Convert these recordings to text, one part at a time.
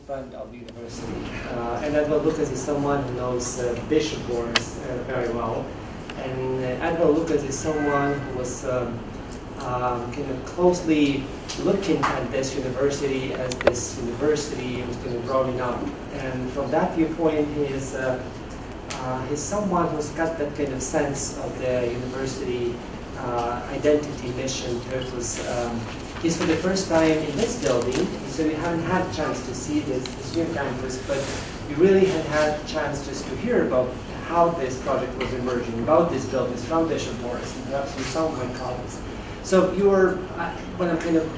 front of the university. And Edward Lucas is someone who knows Bishop Boris very well. And Edward Lucas is someone who was kind of closely looking at this university as this university was kind of growing up. And from that viewpoint, he's someone who's got that kind of sense of the university identity, mission, purpose. He's for the first time in this building, so we haven't had a chance to see this new campus, but we really had a chance just to hear about how this project was emerging, about this building from Bishop Boris, and perhaps from some of my colleagues. So when I'm kind of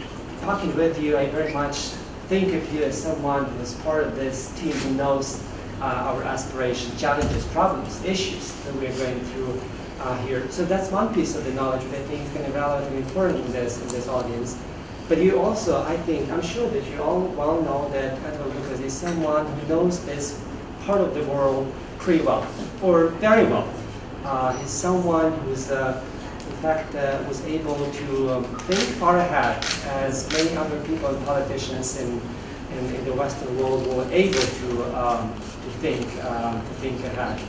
talking with you, I very much think of you as someone who is part of this team who knows our aspirations, challenges, problems, issues that we're going through here. So that's one piece of the knowledge that I think is kind of relevant and important in this audience. But you also, I'm sure that you all well know that Edward Lucas is someone who knows this part of the world pretty well, or very well. He's someone who's, in fact, was able to think far ahead, as many other people and politicians in the Western world were able to think ahead.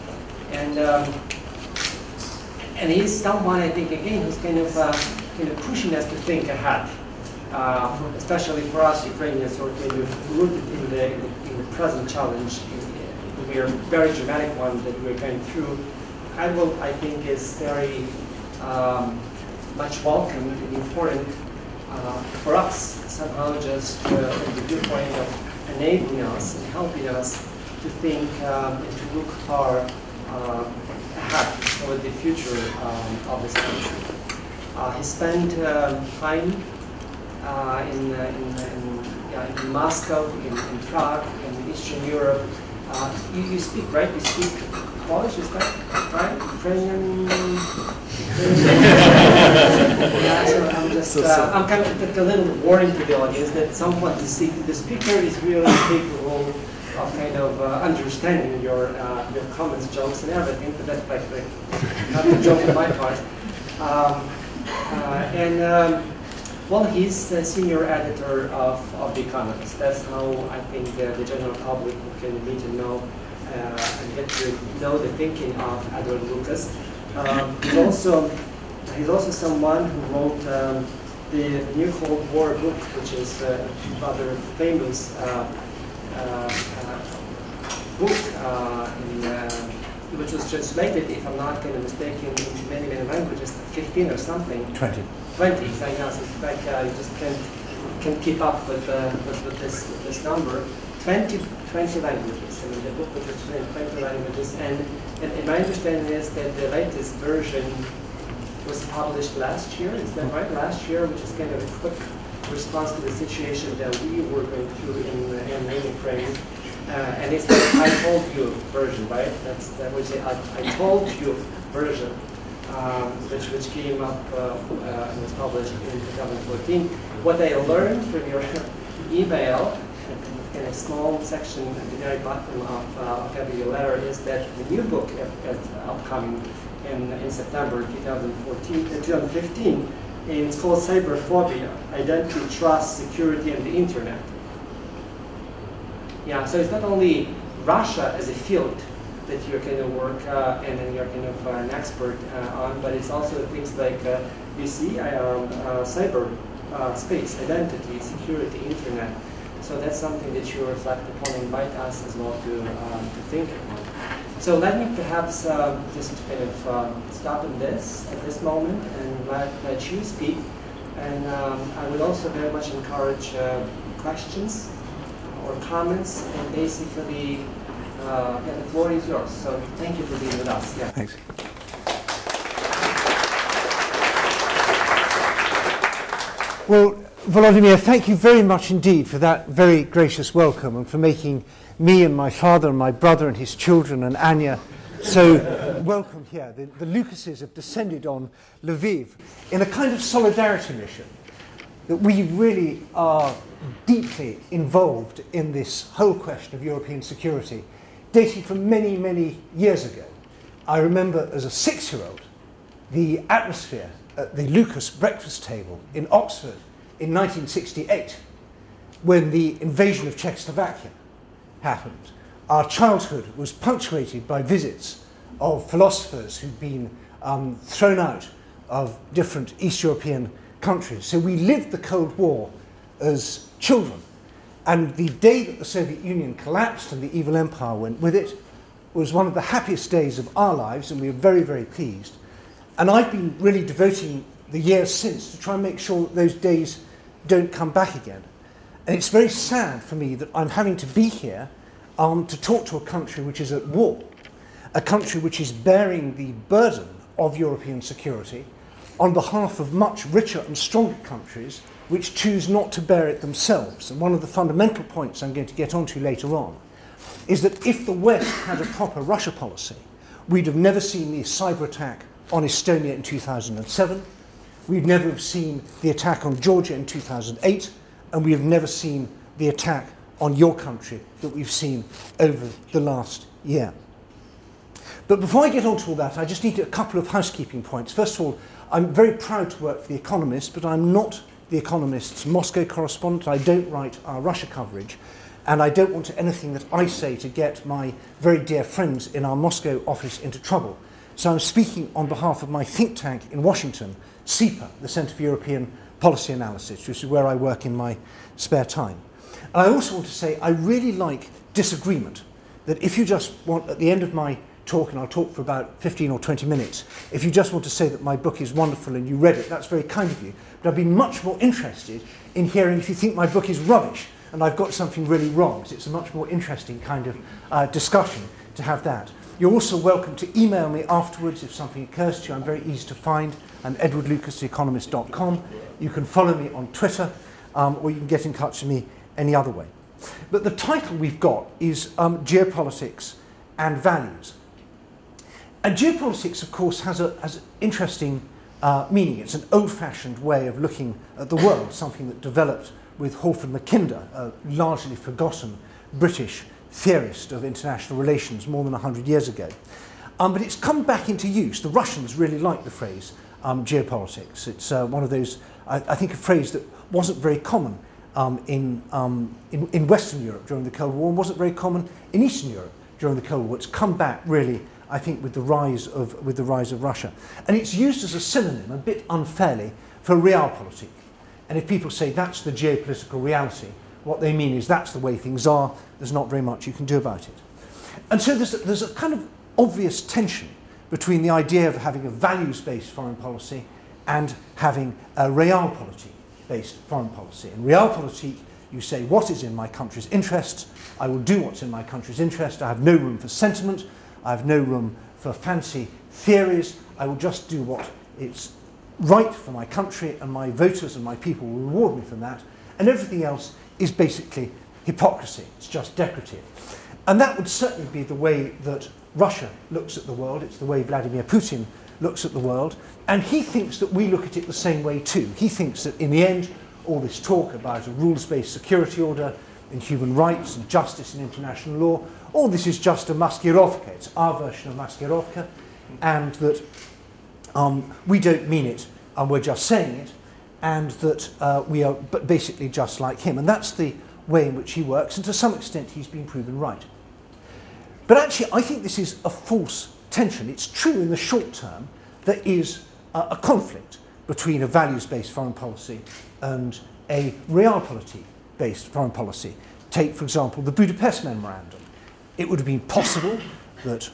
And he's someone, I think, again, who's kind of pushing us to think ahead. Especially for us Ukrainians, who are kind of rooted in the present challenge, we are very dramatic one that we're going through. Edward, I think, is very much welcomed and important for us, somehow just from the viewpoint of enabling us and helping us to think and to look far ahead toward the future of this country. He spent time in Moscow, in Prague, in Eastern Europe. You speak, right? You speak Polish, is that right? Ukrainian? Yeah, so I'm just, I'm kind of a little warning to the audience that someone, the speaker is really capable of kind of understanding your comments, jokes, and everything, but that's like not a joke on my part. Well, he's the senior editor of The Economist. That's how I think the general public can get to know and get to know the thinking of Edward Lucas. He's also someone who wrote the New Cold War book, which is a rather famous book, which was translated, if I'm not mistaken, into many, many languages, 15 or something. 20. 20, I know, so it's like you just can't keep up with this number. 20 languages. I mean, the book was translated in 20 languages, and my understanding is that the latest version was published last year. Is that right? Last year, which is kind of a quick response to the situation that we were going through in Ukraine. And it's the I told you version, right? That was the I told you version, which came up and was published in 2014. What I learned from your email, in a small section at the very bottom of every letter, is that the new book is upcoming in September 2015. And it's called Cyberphobia: Identity, Trust, Security, and the Internet. Yeah, so it's not only Russia as a field that you're kind of work and then you're kind of an expert on, but it's also things like you see cyber space, identity, security, internet. So that's something that you reflect upon and invite us as well to think about. So let me perhaps just kind of stop at this moment and let you speak. And I would also very much encourage questions or comments, and basically, the floor is yours. So thank you for being with us. Yeah. Thanks. Well, Volodymyr, thank you very much indeed for that very gracious welcome and for making me and my father and my brother and his children and Anya so welcome here. The Lucases have descended on Lviv in a kind of solidarity mission that we really are deeply involved in this whole question of European security, dating from many, many years ago. I remember as a 6-year-old the atmosphere at the Lucas breakfast table in Oxford in 1968, when the invasion of Czechoslovakia happened. Our childhood was punctuated by visits of philosophers who'd been thrown out of different East European countries. So we lived the Cold War as children. And the day that the Soviet Union collapsed and the evil empire went with it was one of the happiest days of our lives, and we were very, very pleased. And I've been really devoting the years since to try and make sure that those days don't come back again. And it's very sad for me that I'm having to be here to talk to a country which is at war, a country which is bearing the burden of European security on behalf of much richer and stronger countries which choose not to bear it themselves. And one of the fundamental points I'm going to get onto later on is that if the West had a proper Russia policy, we'd have never seen the cyber attack on Estonia in 2007, we'd never have seen the attack on Georgia in 2008, and we have never seen the attack on your country that we've seen over the last year. But before I get on to all that, I just need a couple of housekeeping points. First of all, I'm very proud to work for The Economist, but I'm not The Economist's Moscow correspondent. I don't write our Russia coverage, and I don't want anything that I say to get my very dear friends in our Moscow office into trouble. So I'm speaking on behalf of my think tank in Washington, CEPA, the Centre for European Policy Analysis, which is where I work in my spare time. And I also want to say I really like disagreement, that if you just want, at the end of my talk, and I'll talk for about 15 or 20 minutes, if you just want to say that my book is wonderful and you read it, that's very kind of you. But I'd be much more interested in hearing if you think my book is rubbish and I've got something really wrong. So it's a much more interesting kind of discussion to have that. You're also welcome to email me afterwards if something occurs to you. I'm very easy to find. I'm edwardlucas@theeconomist.com. You can follow me on Twitter, or you can get in touch with me any other way. But the title we've got is Geopolitics and Values. And geopolitics, of course, has an interesting meaning. It's an old-fashioned way of looking at the world, something that developed with Halford Mackinder, a largely forgotten British theorist of international relations more than 100 years ago. But it's come back into use. The Russians really like the phrase geopolitics. It's one of those, I think, a phrase that wasn't very common in Western Europe during the Cold War and wasn't very common in Eastern Europe during the Cold War. It's come back really, I think, with the rise of Russia. And it's used as a synonym, a bit unfairly, for realpolitik. And if people say that's the geopolitical reality, what they mean is that's the way things are, there's not very much you can do about it. And so there's a kind of obvious tension between the idea of having a values-based foreign policy and having a realpolitik-based foreign policy. In realpolitik, you say, what is in my country's interests? I will do what's in my country's interest. I have no room for sentiment. I have no room for fancy theories. I will just do what is right for my country, and my voters and my people will reward me from that. And everything else is basically hypocrisy. It's just decorative. And that would certainly be the way that Russia looks at the world. It's the way Vladimir Putin looks at the world. And he thinks that we look at it the same way too. He thinks that in the end, all this talk about a rules-based security order and human rights and justice and international law, all this is just a maskirovka. It's our version of maskirovka, and that we don't mean it and we're just saying it, and that we are basically just like him. And that's the way in which he works, and to some extent he's been proven right. But actually I think this is a false tension. It's true in the short term there is a conflict between a values-based foreign policy and a realpolitik-based foreign policy. Take, for example, the Budapest Memorandum. It would have been possible that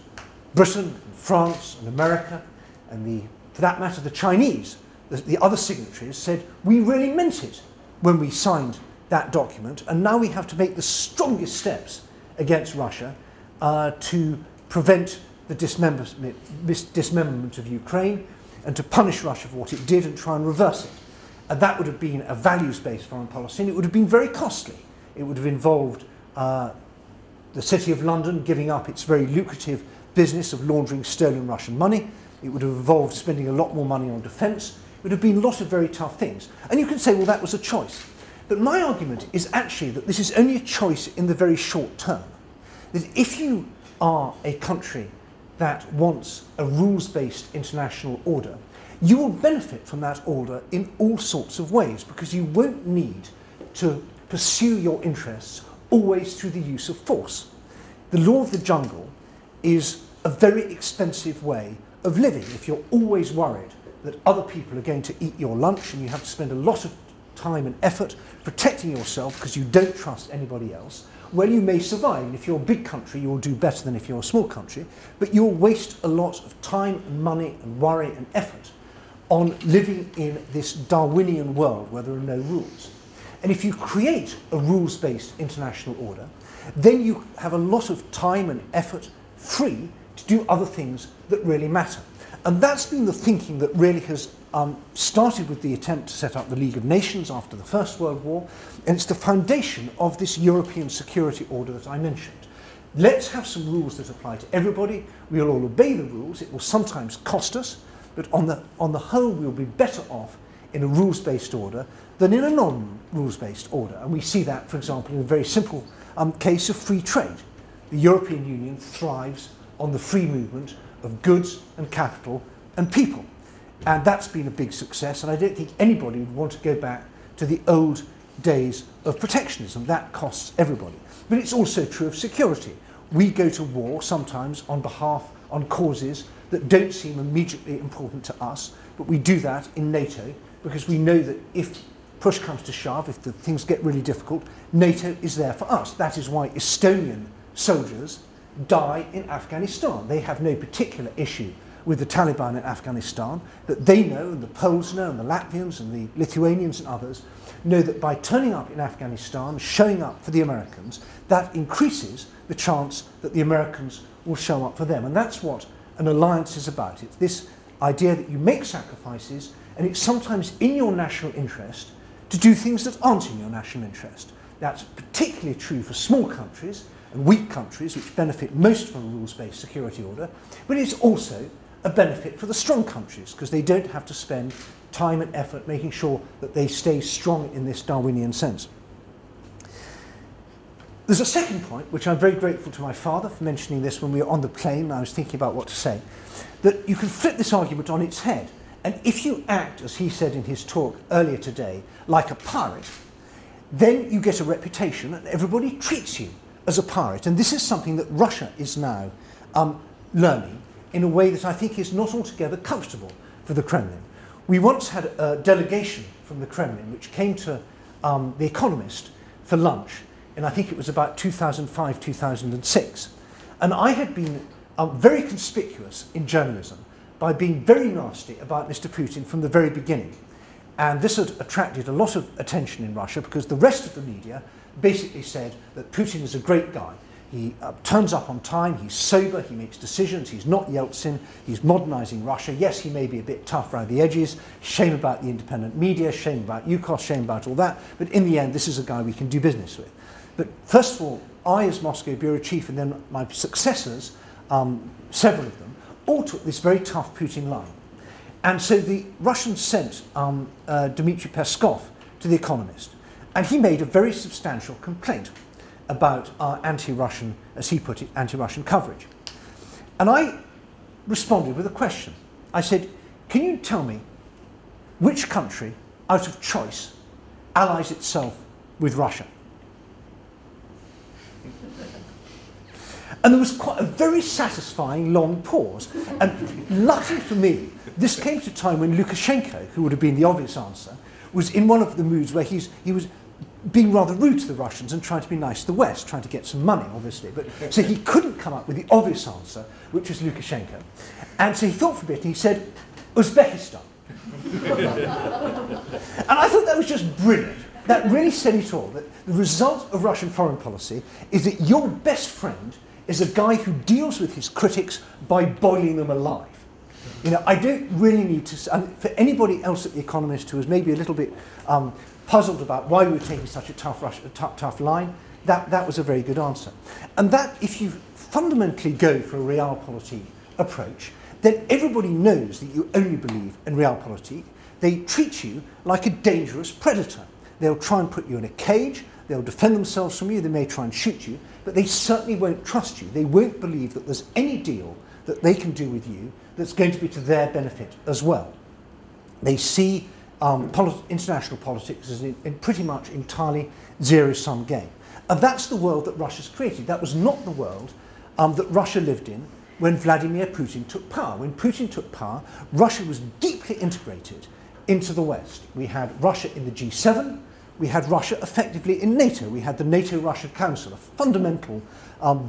Britain and France and America and, for that matter, the Chinese, the other signatories, said, we really meant it when we signed that document, and now we have to make the strongest steps against Russia to prevent the dismemberment of Ukraine and to punish Russia for what it did and try and reverse it. And that would have been a values-based foreign policy, and it would have been very costly. It would have involved the City of London giving up its very lucrative business of laundering stolen Russian money. It would have involved spending a lot more money on defence. It would have been a lot of very tough things. And you can say, well, that was a choice. But my argument is actually that this is only a choice in the very short term. That if you are a country that wants a rules-based international order, you will benefit from that order in all sorts of ways, because you won't need to pursue your interests always through the use of force. The law of the jungle is a very expensive way of living. If you're always worried that other people are going to eat your lunch and you have to spend a lot of time and effort protecting yourself because you don't trust anybody else, well, you may survive. And if you're a big country, you'll do better than if you're a small country, but you'll waste a lot of time and money and worry and effort on living in this Darwinian world where there are no rules. And if you create a rules-based international order, then you have a lot of time and effort free to do other things that really matter. And that's been the thinking that really has started with the attempt to set up the League of Nations after the First World War, and it's the foundation of this European security order that I mentioned. Let's have some rules that apply to everybody. We'll all obey the rules. It will sometimes cost us, but on the whole, we'll be better off in a rules-based order than in a non-rules-based order. And we see that, for example, in a very simple case of free trade. The European Union thrives on the free movement of goods and capital and people. And that's been a big success, and I don't think anybody would want to go back to the old days of protectionism. That costs everybody. But it's also true of security. We go to war sometimes on causes that don't seem immediately important to us, but we do that in NATO because we know that if push comes to shove, if the things get really difficult, NATO is there for us. That is why Estonian soldiers die in Afghanistan. They have no particular issue with the Taliban in Afghanistan, but they know, and the Poles know, and the Latvians and the Lithuanians and others know that by turning up in Afghanistan, showing up for the Americans, that increases the chance that the Americans will show up for them. And that's what an alliance is about. It's this idea that you make sacrifices, and it's sometimes in your national interest to do things that aren't in your national interest. That's particularly true for small countries and weak countries, which benefit most from a rules-based security order, but it's also a benefit for the strong countries because they don't have to spend time and effort making sure that they stay strong in this Darwinian sense. There's a second point, which I'm very grateful to my father for mentioning this when we were on the plane and I was thinking about what to say, that you can flip this argument on its head. And if you act, as he said in his talk earlier today, like a pirate, then you get a reputation and everybody treats you as a pirate. And this is something that Russia is now learning in a way that I think is not altogether comfortable for the Kremlin. We once had a delegation from the Kremlin which came to The Economist for lunch, and I think it was about 2005, 2006. And I had been very conspicuous in journalism by being very nasty about Mr. Putin from the very beginning. And this had attracted a lot of attention in Russia because the rest of the media basically said that Putin is a great guy. He turns up on time, he's sober, he makes decisions, he's not Yeltsin, he's modernizing Russia. Yes, he may be a bit tough around the edges, shame about the independent media, shame about UKOS, shame about all that, but in the end, this is a guy we can do business with. But first of all, I as Moscow Bureau Chief and then my successors, several of them, all took this very tough Putin line. And so the Russians sent Dmitry Peskov to The Economist, and he made a very substantial complaint about our anti-Russian, as he put it, anti-Russian coverage. And I responded with a question. I said, can you tell me which country, out of choice, allies itself with Russia? And there was quite a very satisfying long pause. And luckily for me, this came at a time when Lukashenko, who would have been the obvious answer, was in one of the moods where he was being rather rude to the Russians and trying to be nice to the West, trying to get some money, obviously. But so he couldn't come up with the obvious answer, which was Lukashenko. And so he thought for a bit and he said, Uzbekistan. And I thought that was just brilliant. That really said it all. That the result of Russian foreign policy is that your best friend is a guy who deals with his critics by boiling them alive. You know, I don't really need to... for anybody else at The Economist who was maybe a little bit puzzled about why we were taking such a tough line, that was a very good answer. And that, if you fundamentally go for a realpolitik approach, then everybody knows that you only believe in realpolitik. They treat you like a dangerous predator. They'll try and put you in a cage, they'll defend themselves from you, they may try and shoot you, but they certainly won't trust you. They won't believe that there's any deal that they can do with you that's going to be to their benefit as well. They see international politics as in pretty much entirely zero-sum game. And that's the world that Russia's created. That was not the world that Russia lived in when Vladimir Putin took power. When Putin took power, Russia was deeply integrated into the West. We had Russia in the G7. We had Russia effectively in NATO. We had the NATO-Russia Council, a fundamental,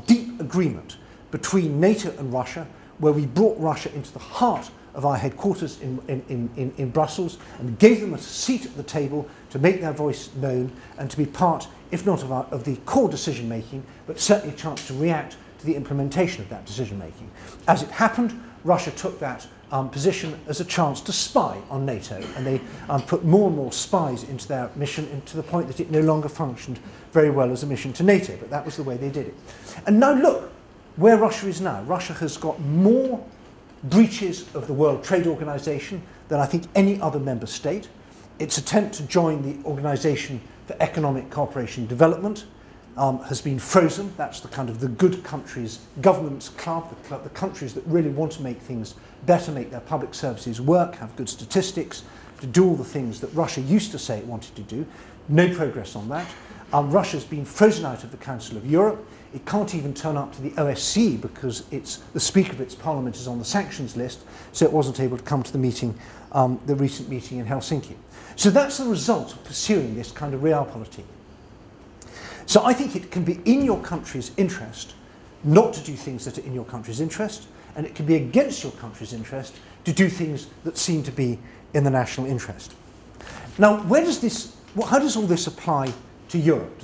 deep agreement between NATO and Russia, where we brought Russia into the heart of our headquarters in Brussels and gave them a seat at the table to make their voice known and to be part, if not of the core decision making, but certainly a chance to react to the implementation of that decision making. As it happened, Russia took that position as a chance to spy on NATO, and they put more and more spies into their mission, and to the point that it no longer functioned very well as a mission to NATO, but that was the way they did it. And now look where Russia is now. Russia has got more breaches of the World Trade Organization than I think any other member state. Its attempt to join the Organization for Economic Cooperation and Development has been frozen. That's the kind of the good countries governance club, the countries that really want to make things better, make their public services work, have good statistics, to do all the things that Russia used to say it wanted to do. No progress on that. Russia's been frozen out of the Council of Europe. It can't even turn up to the OSCE because the Speaker of its Parliament is on the sanctions list, so it wasn't able to come to the meeting, the recent meeting in Helsinki. So that's the result of pursuing this kind of realpolitik. So I think it can be in your country's interest not to do things that are in your country's interest, and it can be against your country's interest to do things that seem to be in the national interest. Now, how does all this apply to Europe?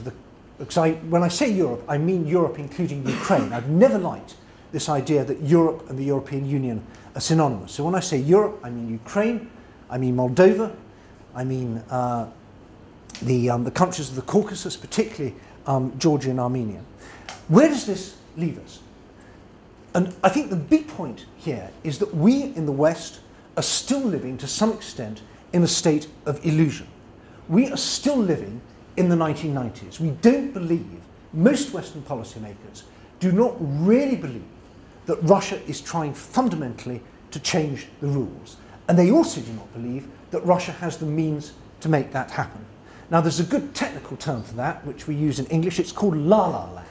Because when I say Europe, I mean Europe including Ukraine. I've never liked this idea that Europe and the European Union are synonymous. So when I say Europe, I mean Ukraine, I mean Moldova, I mean the countries of the Caucasus, particularly Georgia and Armenia. Where does this leave us? And I think the big point here is that we in the West are still living to some extent in a state of illusion. We are still living in the 1990s. We don't believe, most Western policymakers do not really believe that Russia is trying fundamentally to change the rules. And they also do not believe that Russia has the means to make that happen. Now, there's a good technical term for that, which we use in English. It's called la-la land.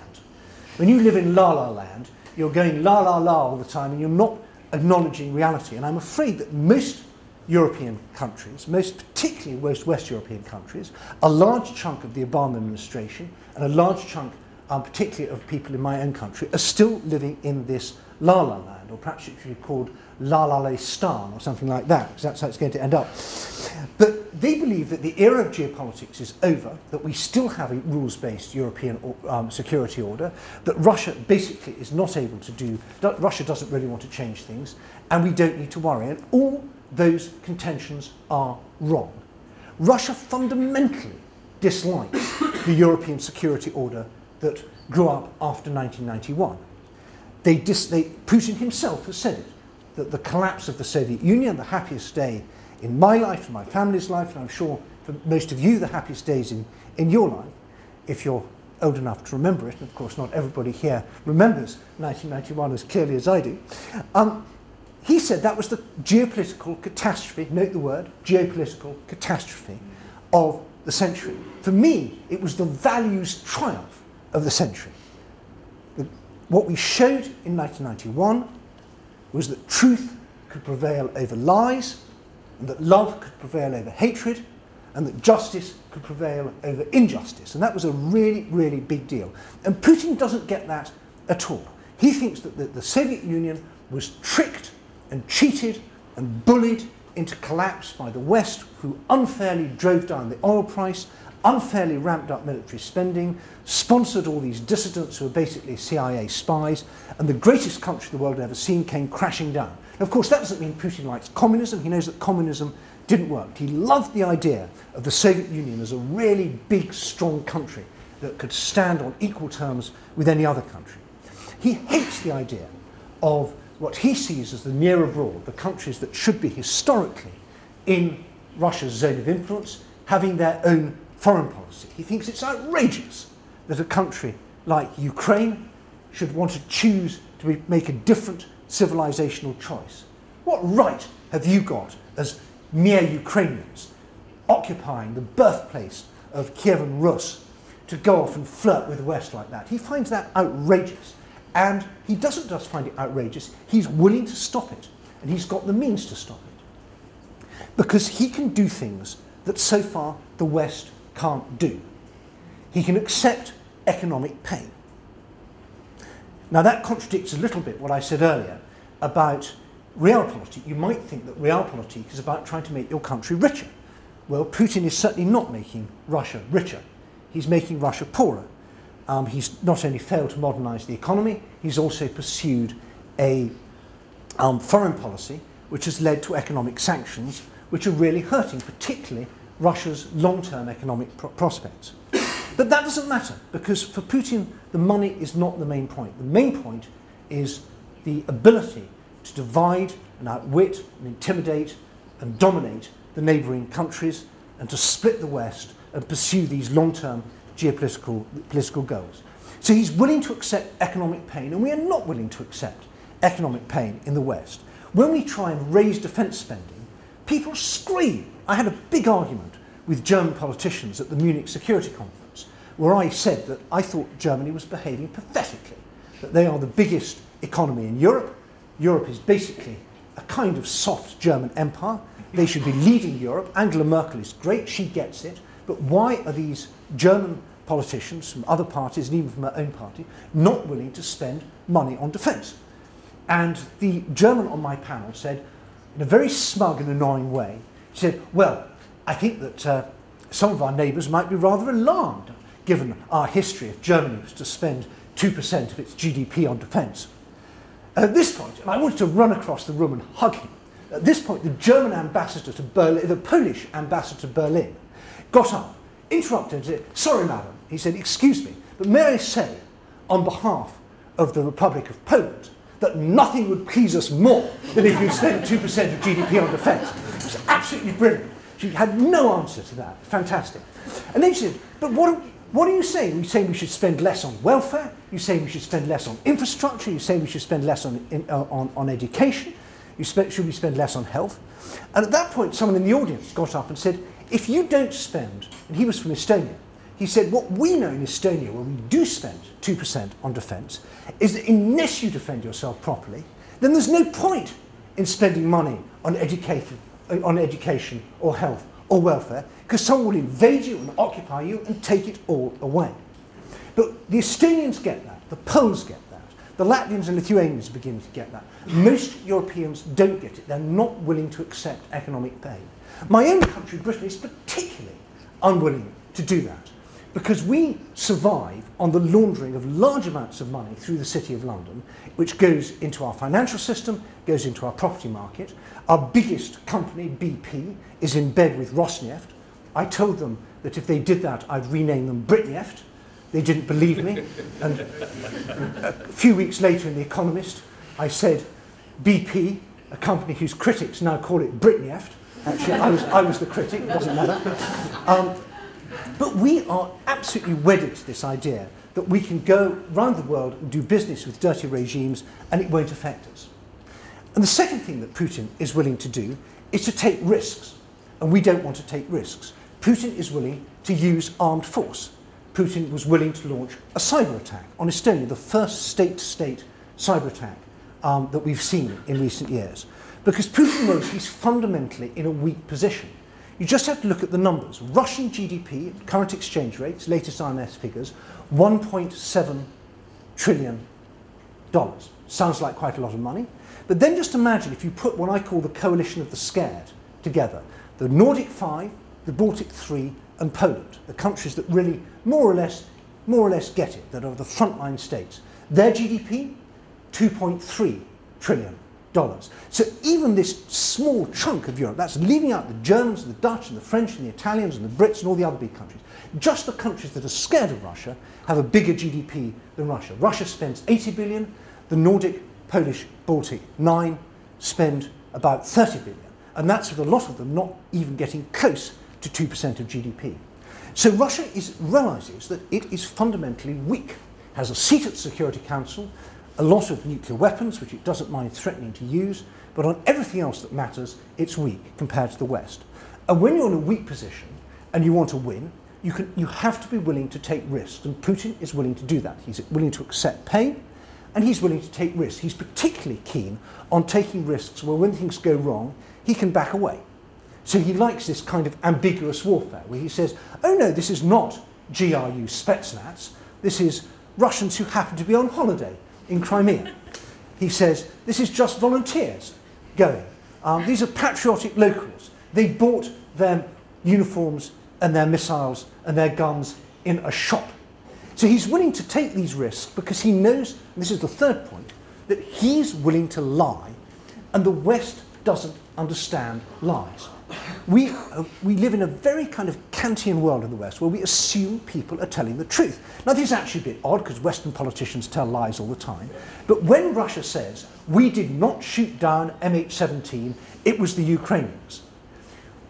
When you live in la-la land, you're going la-la-la all the time, and you're not acknowledging reality. And I'm afraid that most European countries, particularly most West European countries, a large chunk of the Obama administration and a large chunk, particularly of people in my own country, are still living in this la-la land, or perhaps it should be called la-la-la-stan or something like that, because that's how it's going to end up. But they believe that the era of geopolitics is over, that we still have a rules-based European security order, that Russia basically is not able to do, Russia doesn't really want to change things, and we don't need to worry. And all those contentions are wrong. Russia fundamentally dislikes the European security order that grew up after 1991. Putin himself has said it, that the collapse of the Soviet Union, the happiest day in my life, in my family's life, and I'm sure for most of you, the happiest days in your life, if you're old enough to remember it, and of course not everybody here remembers 1991 as clearly as I do, he said that was the geopolitical catastrophe, note the word, geopolitical catastrophe of the century. For me, it was the values triumph of the century. What we showed in 1991 was that truth could prevail over lies, and that love could prevail over hatred, and that justice could prevail over injustice. And that was a really, really big deal. And Putin doesn't get that at all. He thinks that the Soviet Union was tricked and cheated and bullied into collapse by the West, who unfairly drove down the oil price, unfairly ramped up military spending, sponsored all these dissidents who were basically CIA spies, and the greatest country the world had ever seen came crashing down. Now, of course, that doesn't mean Putin likes communism. He knows that communism didn't work. He loved the idea of the Soviet Union as a really big, strong country that could stand on equal terms with any other country. He hates the idea of what he sees as the near abroad, the countries that should be historically in Russia's zone of influence, having their own foreign policy. He thinks it's outrageous that a country like Ukraine should want to choose to make a different civilizational choice. What right have you got as mere Ukrainians occupying the birthplace of Kievan Rus to go off and flirt with the West like that. He finds that outrageous. And he doesn't just find it outrageous, he's willing to stop it. And he's got the means to stop it. Because he can do things that so far the West can't do. He can accept economic pain. Now that contradicts a little bit what I said earlier about realpolitik. You might think that realpolitik is about trying to make your country richer. Well, Putin is certainly not making Russia richer. He's making Russia poorer. He's not only failed to modernize the economy, he's also pursued a foreign policy which has led to economic sanctions which are really hurting, particularly Russia's long-term economic prospects. But that doesn't matter, because for Putin, the money is not the main point. The main point is the ability to divide and outwit and intimidate and dominate the neighbouring countries and to split the West and pursue these long-term political goals. So he's willing to accept economic pain, and we are not willing to accept economic pain in the West. When we try and raise defence spending, people scream. I had a big argument with German politicians at the Munich Security Conference, where I said that I thought Germany was behaving pathetically, that they are the biggest economy in Europe. Europe is basically a kind of soft German empire. They should be leading Europe. Angela Merkel is great, she gets it. But why are these German politicians from other parties, and even from her own party, not willing to spend money on defence? And the German on my panel said, in a very smug and annoying way, he said, well, I think that some of our neighbours might be rather alarmed, given our history, if Germany was to spend 2% of its GDP on defence. At this point, and I wanted to run across the room and hug him, at this point the German ambassador to Berlin, the Polish ambassador to Berlin, got up, interrupted and said, sorry madam, he said, excuse me, but may I say, on behalf of the Republic of Poland, that nothing would please us more than if you spent 2% of GDP on defence. It was absolutely brilliant. She had no answer to that. Fantastic. And then she said, but what are you saying? Are you saying we should spend less on welfare? Are you saying we should spend less on infrastructure? Are you saying we should spend less on education? Should we spend less on health? And at that point, someone in the audience got up and said, if you don't spend, and he was from Estonia, he said, what we know in Estonia, where we do spend 2% on defence, is that unless you defend yourself properly, then there's no point in spending money on education or health or welfare, because someone will invade you and occupy you and take it all away. But the Estonians get that, the Poles get that, the Latvians and Lithuanians are beginning to get that. Most Europeans don't get it. They're not willing to accept economic pain. My own country, Britain, is particularly unwilling to do that, because we survive on the laundering of large amounts of money through the City of London, which goes into our financial system, goes into our property market. Our biggest company, BP, is in bed with Rosneft. I told them that if they did that, I'd rename them Britneft. They didn't believe me. And a few weeks later in The Economist, I said, BP, a company whose critics now call it Britneft. Actually, I was the critic, it doesn't matter. But we are absolutely wedded to this idea that we can go around the world and do business with dirty regimes and it won't affect us. And the second thing that Putin is willing to do is to take risks. And we don't want to take risks. Putin is willing to use armed force. Putin was willing to launch a cyber attack on Estonia, the first state-to-state cyber attack that we've seen in recent years. Because Putin knows he's fundamentally in a weak position. You just have to look at the numbers. Russian GDP, at current exchange rates, latest IMF figures, $1.7 trillion. Sounds like quite a lot of money. But then just imagine if you put what I call the coalition of the scared together, the Nordic 5, the Baltic 3, and Poland, the countries that really more or less get it, that are the frontline states. Their GDP, $2.3 trillion. So even this small chunk of Europe, that's leaving out the Germans and the Dutch and the French and the Italians and the Brits and all the other big countries, just the countries that are scared of Russia have a bigger GDP than Russia. Russia spends 80 billion, the Nordic, Polish, Baltic 9 spend about 30 billion. And that's with a lot of them not even getting close to 2% of GDP. So Russia realises that it is fundamentally weak, has a seat at the Security Council, a lot of nuclear weapons, which it doesn't mind threatening to use, but on everything else that matters, it's weak compared to the West. And when you're in a weak position and you want to win, you have to be willing to take risks, and Putin is willing to do that. He's willing to accept pain, and he's willing to take risks. He's particularly keen on taking risks where when things go wrong, he can back away. So he likes this kind of ambiguous warfare, where he says, oh no, this is not GRU Spetsnaz, this is Russians who happen to be on holiday in Crimea. He says, this is just volunteers going. These are patriotic locals. They bought their uniforms and their missiles and their guns in a shop. So he's willing to take these risks because he knows, and this is the third point, that he's willing to lie, and the West doesn't understand lies. We live in a very kind of Kantian world in the West where we assume people are telling the truth. Now this is actually a bit odd because Western politicians tell lies all the time, but when Russia says, we did not shoot down MH17, it was the Ukrainians,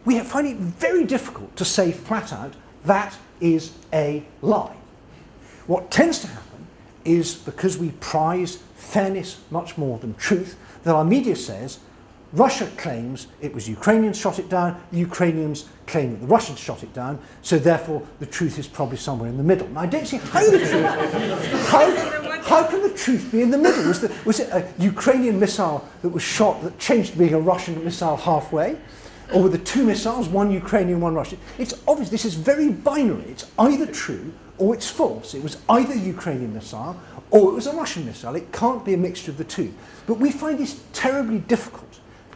we find it very difficult to say flat out, that is a lie. What tends to happen is, because we prize fairness much more than truth, that our media says, Russia claims it was Ukrainians shot it down, the Ukrainians claim that the Russians shot it down, so therefore the truth is probably somewhere in the middle. Now I don't see how the truth, how can the truth be in the middle? Was it a Ukrainian missile that was shot that changed to being a Russian missile halfway? Or were the two missiles, one Ukrainian, one Russian? It's obvious, this is very binary. It's either true or it's false. It was either a Ukrainian missile or it was a Russian missile. It can't be a mixture of the two. But we find this terribly difficult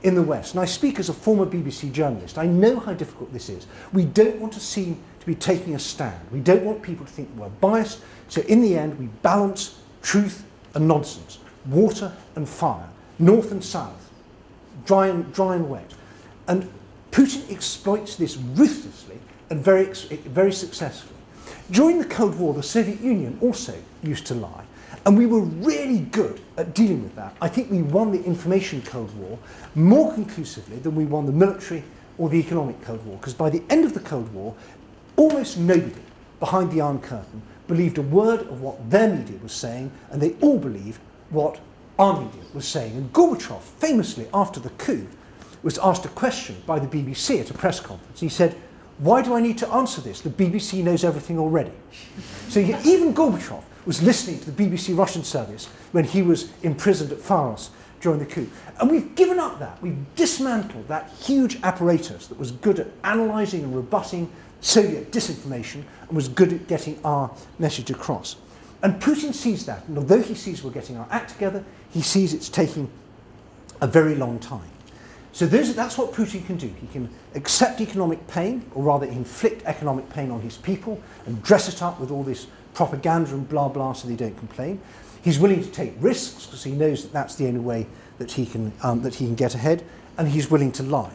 in the West. And I speak as a former BBC journalist. I know how difficult this is. We don't want to seem to be taking a stand. We don't want people to think we're biased. So in the end, we balance truth and nonsense, water and fire, north and south, dry and wet. And Putin exploits this ruthlessly and very successfully. During the Cold War, the Soviet Union also used to lie, and we were really good at dealing with that. I think we won the information Cold War more conclusively than we won the military or the economic Cold War, because by the end of the Cold War, almost nobody behind the Iron Curtain believed a word of what their media was saying, and they all believed what our media was saying. And Gorbachev, famously after the coup, was asked a question by the BBC at a press conference. He said, why do I need to answer this? The BBC knows everything already. So even Gorbachev was listening to the BBC Russian service when he was imprisoned at Pharos during the coup. And we've given up that. We've dismantled that huge apparatus that was good at analysing and rebutting Soviet disinformation and was good at getting our message across. And Putin sees that. And although he sees we're getting our act together, he sees it's taking a very long time. So that's what Putin can do. He can accept economic pain, or rather inflict economic pain on his people, and dress it up with all this propaganda and blah blah so they don't complain. He's willing to take risks because he knows that that's the only way that he can get ahead, and he's willing to lie.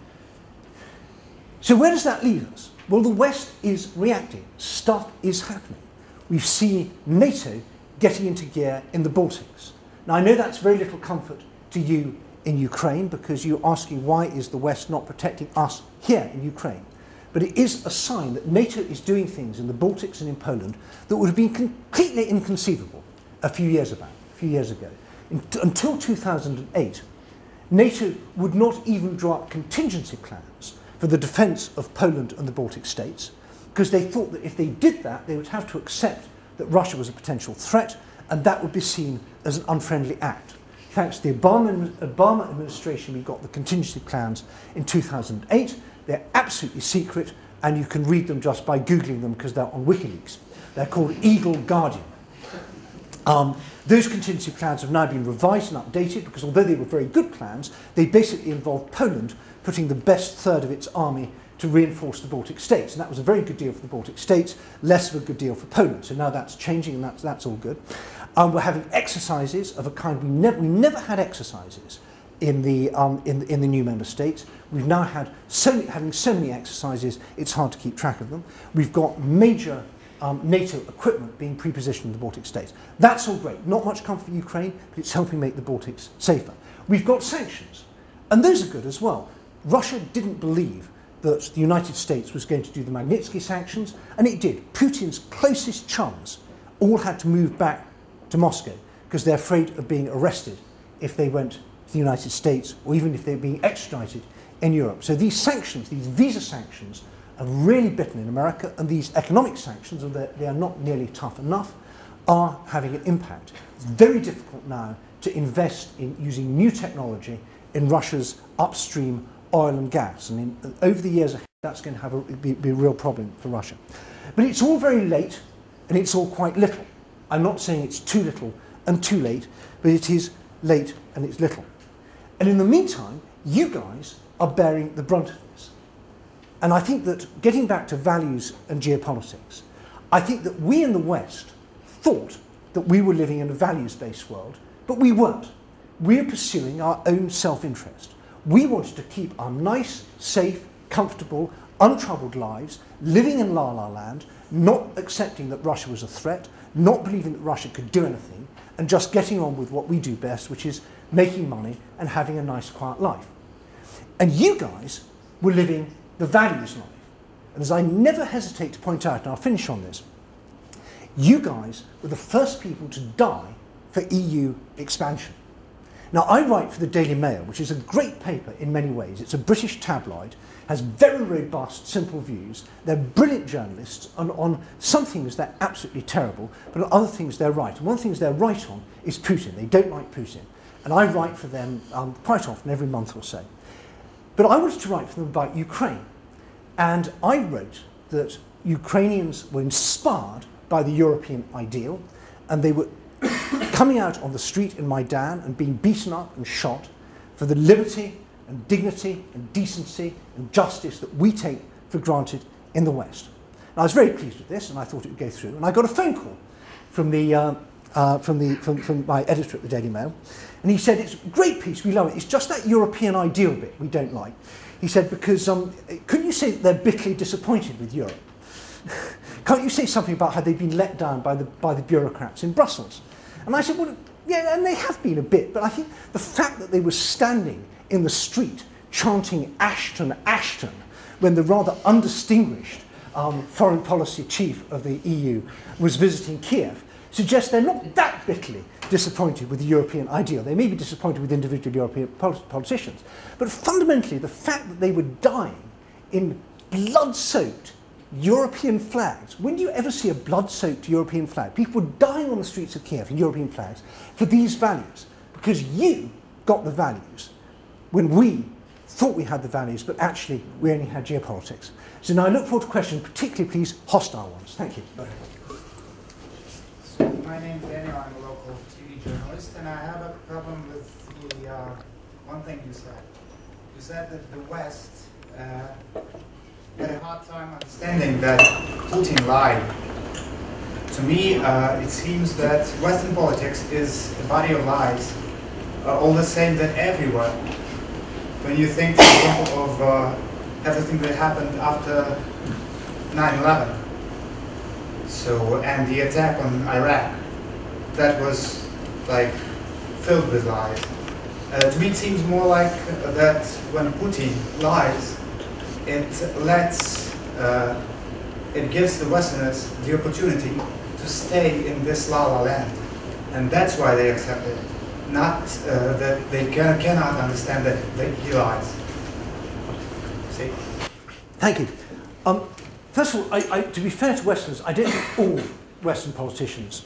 So where does that leave us? Well, the West is reacting. Stuff is happening. We've seen NATO getting into gear in the Baltics. Now I know that's very little comfort to you in Ukraine, because you're asking why is the West not protecting us here in Ukraine. But it is a sign that NATO is doing things in the Baltics and in Poland that would have been completely inconceivable a few years ago. Until 2008, NATO would not even draw up contingency plans for the defence of Poland and the Baltic states, because they thought that if they did that, they would have to accept that Russia was a potential threat, and that would be seen as an unfriendly act. Thanks to the Obama administration, we got the contingency plans in 2008. They're absolutely secret, and you can read them just by Googling them because they're on WikiLeaks. They're called Eagle Guardian. Those contingency plans have now been revised and updated because although they were very good plans, they basically involved Poland putting the best third of its army to reinforce the Baltic states. And that was a very good deal for the Baltic states, less of a good deal for Poland. So now that's changing, and that's all good. We're having exercises of a kind we never had exercises in the new member states. We've now had having so many exercises, it's hard to keep track of them. We've got major NATO equipment being pre-positioned in the Baltic states. That's all great. Not much comfort for Ukraine, but it's helping make the Baltics safer. We've got sanctions, and those are good as well. Russia didn't believe that the United States was going to do the Magnitsky sanctions, and it did. Putin's closest chums all had to move back to Moscow because they're afraid of being arrested if they went to the United States, or even if they're being extradited in Europe. So these sanctions, these visa sanctions, are really bitten in America, and these economic sanctions, although they are not nearly tough enough, are having an impact. It's very difficult now to invest in using new technology in Russia's upstream oil and gas. And over the years ahead, that's going to be a real problem for Russia. But it's all very late, and it's all quite little. I'm not saying it's too little and too late, but it is late and it's little. And in the meantime, you guys are bearing the brunt of this. And I think that, getting back to values and geopolitics, I think that we in the West thought that we were living in a values-based world, but we weren't. We're pursuing our own self-interest. We wanted to keep our nice, safe, comfortable, untroubled lives, living in La La Land, not accepting that Russia was a threat, not believing that Russia could do anything, and just getting on with what we do best, which is making money and having a nice, quiet life. And you guys were living the values life. And as I never hesitate to point out, and I'll finish on this, you guys were the first people to die for EU expansion. Now, I write for the Daily Mail, which is a great paper in many ways. It's a British tabloid, has very robust, simple views. They're brilliant journalists, and on some things they're absolutely terrible, but on other things they're right. And one of the things they're right on is Putin. They don't like Putin. And I write for them quite often, every month or so. But I wanted to write for them about Ukraine. And I wrote that Ukrainians were inspired by the European ideal, and they were coming out on the street in Maidan and being beaten up and shot for the liberty and dignity and decency and justice that we take for granted in the West. And I was very pleased with this, and I thought it would go through. And I got a phone call from my editor at the Daily Mail, and he said, "It's a great piece, we love it. It's just that European ideal bit we don't like." He said, "Because couldn't you say that they're bitterly disappointed with Europe? Can't you say something about how they've been let down by the bureaucrats in Brussels?" And I said, "Well, yeah, and they have been a bit, but I think the fact that they were standing in the street chanting Ashton, Ashton, when the rather undistinguished foreign policy chief of the EU was visiting Kiev, suggests they're not that bitterly disappointed with the European ideal. They may be disappointed with individual European politicians, but fundamentally the fact that they were dying in blood-soaked European flags. When do you ever see a blood-soaked European flag? People were dying on the streets of Kiev in European flags for these values, because you got the values when we thought we had the values, but actually we only had geopolitics. So now I look forward to questions, particularly, please, hostile ones. Thank you. So my name's Daniel. I'm a local TV journalist, and I have a problem with the one thing you said. You said that the West had a hard time understanding that Putin lied. To me, it seems that Western politics is a body of lies, all the same that everywhere. When you think, for example, of everything that happened after 9/11, and the attack on Iraq, that was like filled with lies. To me, it seems more like that when Putin lies, it gives the Westerners the opportunity to stay in this La La Land, and that's why they accept it. Not that they cannot understand that he lies. See? Thank you. First of all, to be fair to Westerners, I don't think all Western politicians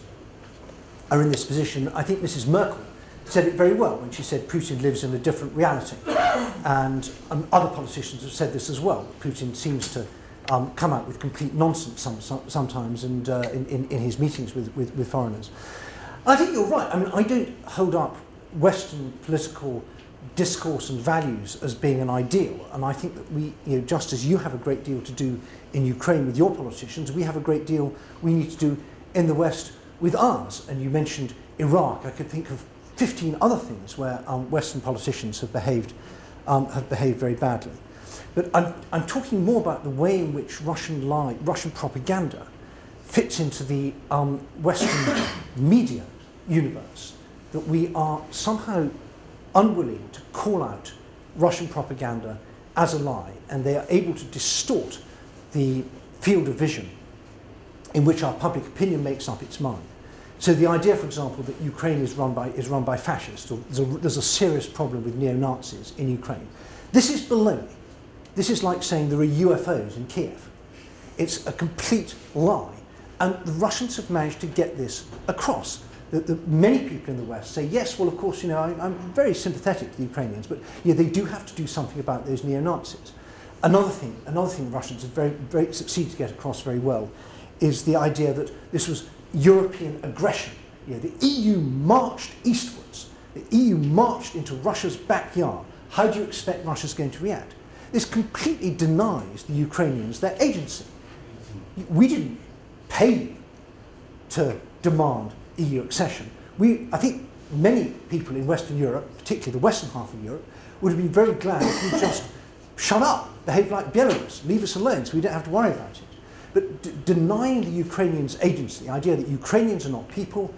are in this position. I think Mrs. Merkel said it very well when she said Putin lives in a different reality. And other politicians have said this as well. Putin seems to come out with complete nonsense sometimes and in his meetings with foreigners. I think you're right. I mean, I don't hold up Western political discourse and values as being an ideal. And I think that we, just as you have a great deal to do in Ukraine with your politicians, we have a great deal we need to do in the West with ours. And you mentioned Iraq. I could think of 15 other things where Western politicians have behaved very badly. But I'm talking more about the way in which Russian propaganda fits into the Western media universe, that we are somehow unwilling to call out Russian propaganda as a lie, and they are able to distort the field of vision in which our public opinion makes up its mind. So the idea, for example, that Ukraine is run by fascists, or there's a serious problem with neo-Nazis in Ukraine, this is baloney. This is like saying there are UFOs in Kiev. It's a complete lie. And the Russians have managed to get this across. Many people in the West say, yes, well, of course, you know, I'm very sympathetic to the Ukrainians, but yeah, they do have to do something about those neo-Nazis. Another thing the Russians have succeeded to get across very well is the idea that this was European aggression. You know, the EU marched eastwards. The EU marched into Russia's backyard. How do you expect Russia's going to react? This completely denies the Ukrainians their agency. We didn't pay you to demand EU accession. I think many people in Western Europe, particularly the western half of Europe, would have been very glad if you just shut up, behave like Belarus, leave us alone so we don't have to worry about it. But denying the Ukrainians agency, the idea that Ukrainians are not people,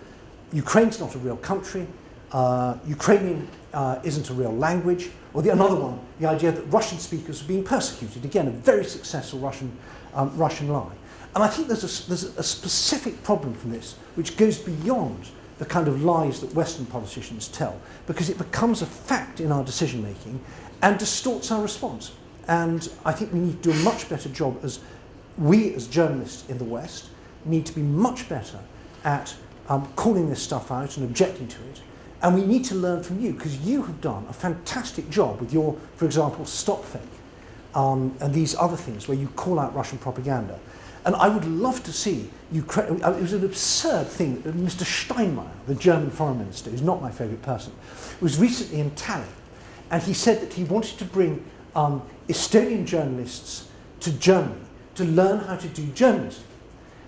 Ukraine's not a real country, Ukrainian isn't a real language, or another one, the idea that Russian speakers are being persecuted. Again, a very successful Russian lie. And I think there's a specific problem from this, which goes beyond the kind of lies that Western politicians tell, because it becomes a fact in our decision making and distorts our response. And I think we need to do a much better job as journalists in the West need to be much better at calling this stuff out and objecting to it. And we need to learn from you, because you have done a fantastic job with your, for example, stop fake and these other things where you call out Russian propaganda. And I would love to see Ukraine. It was an absurd thing that Mr. Steinmeier, the German foreign minister, who's not my favourite person, was recently in Tallinn, and he said that he wanted to bring Estonian journalists to Germany to learn how to do journalism.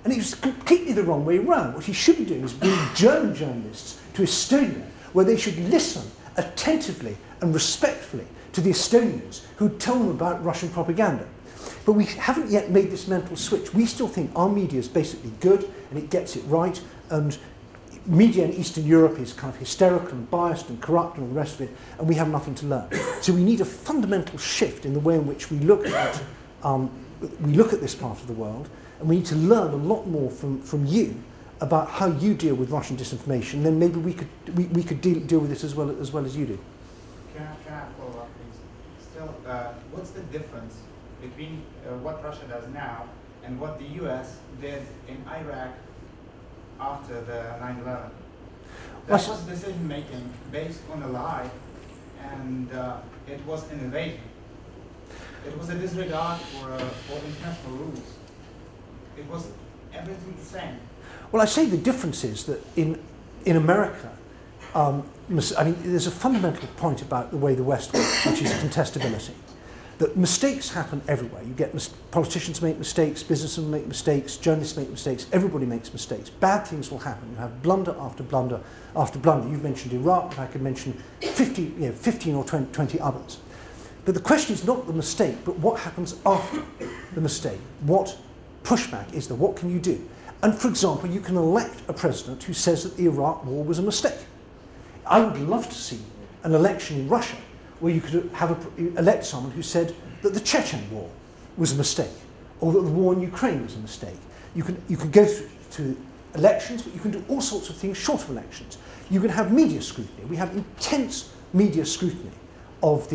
And it was completely the wrong way around. What he should be doing is bring German journalists to Estonia, where they should listen attentively and respectfully to the Estonians who tell them about Russian propaganda. But we haven't yet made this mental switch. We still think our media is basically good and it gets it right, and media in Eastern Europe is kind of hysterical and biased and corrupt and all the rest of it, and we have nothing to learn. So we need a fundamental shift in the way in which we look at this part of the world, and we need to learn a lot more from you about how you deal with Russian disinformation. Then maybe we could deal with this as well as you do. Can I follow up, please? Still, what's the difference between what Russia does now and what the US did in Iraq after the 9/11? That was decision making based on a lie, and it was an invasion. It was a disregard for international rules. It was everything the same. Well, I say the difference is that in America, I mean, there's a fundamental point about the way the West works, which is contestability. That mistakes happen everywhere. You get politicians make mistakes, businessmen make mistakes, journalists make mistakes, everybody makes mistakes. Bad things will happen. You have blunder after blunder after blunder. You've mentioned Iraq, but I could mention 15 or 20 others. But the question is not the mistake, but what happens after the mistake. What pushback is there? What can you do? And for example, you can elect a president who says that the Iraq war was a mistake. I would love to see an election in Russia where you could elect someone who said that the Chechen war was a mistake, or that the war in Ukraine was a mistake. You can go to elections, but you can do all sorts of things short of elections. You can have media scrutiny. We have intense media scrutiny of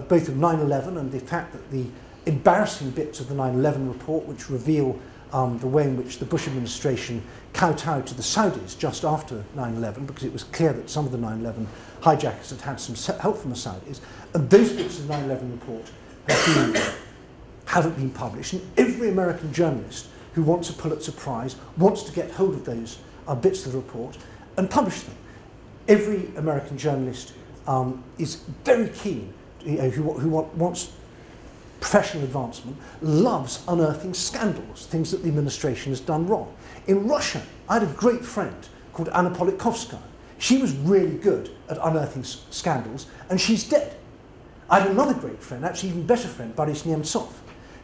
both of 9/11 and the fact that the embarrassing bits of the 9/11 report, which reveal the way in which the Bush administration kowtowed to the Saudis just after 9/11, because it was clear that some of the 9/11 hijackers had some help from the Saudis, and those bits of the 9/11 report haven't been published. And every American journalist who wants a Pulitzer Prize wants to get hold of those bits of the report and publish them. Every American journalist is very keen, who wants professional advancement, loves unearthing scandals, things that the administration has done wrong. In Russia, I had a great friend called Anna Politkovskaya. She was really good at unearthing scandals, and she's dead. I had another great friend, actually even better friend, Boris Nemtsov,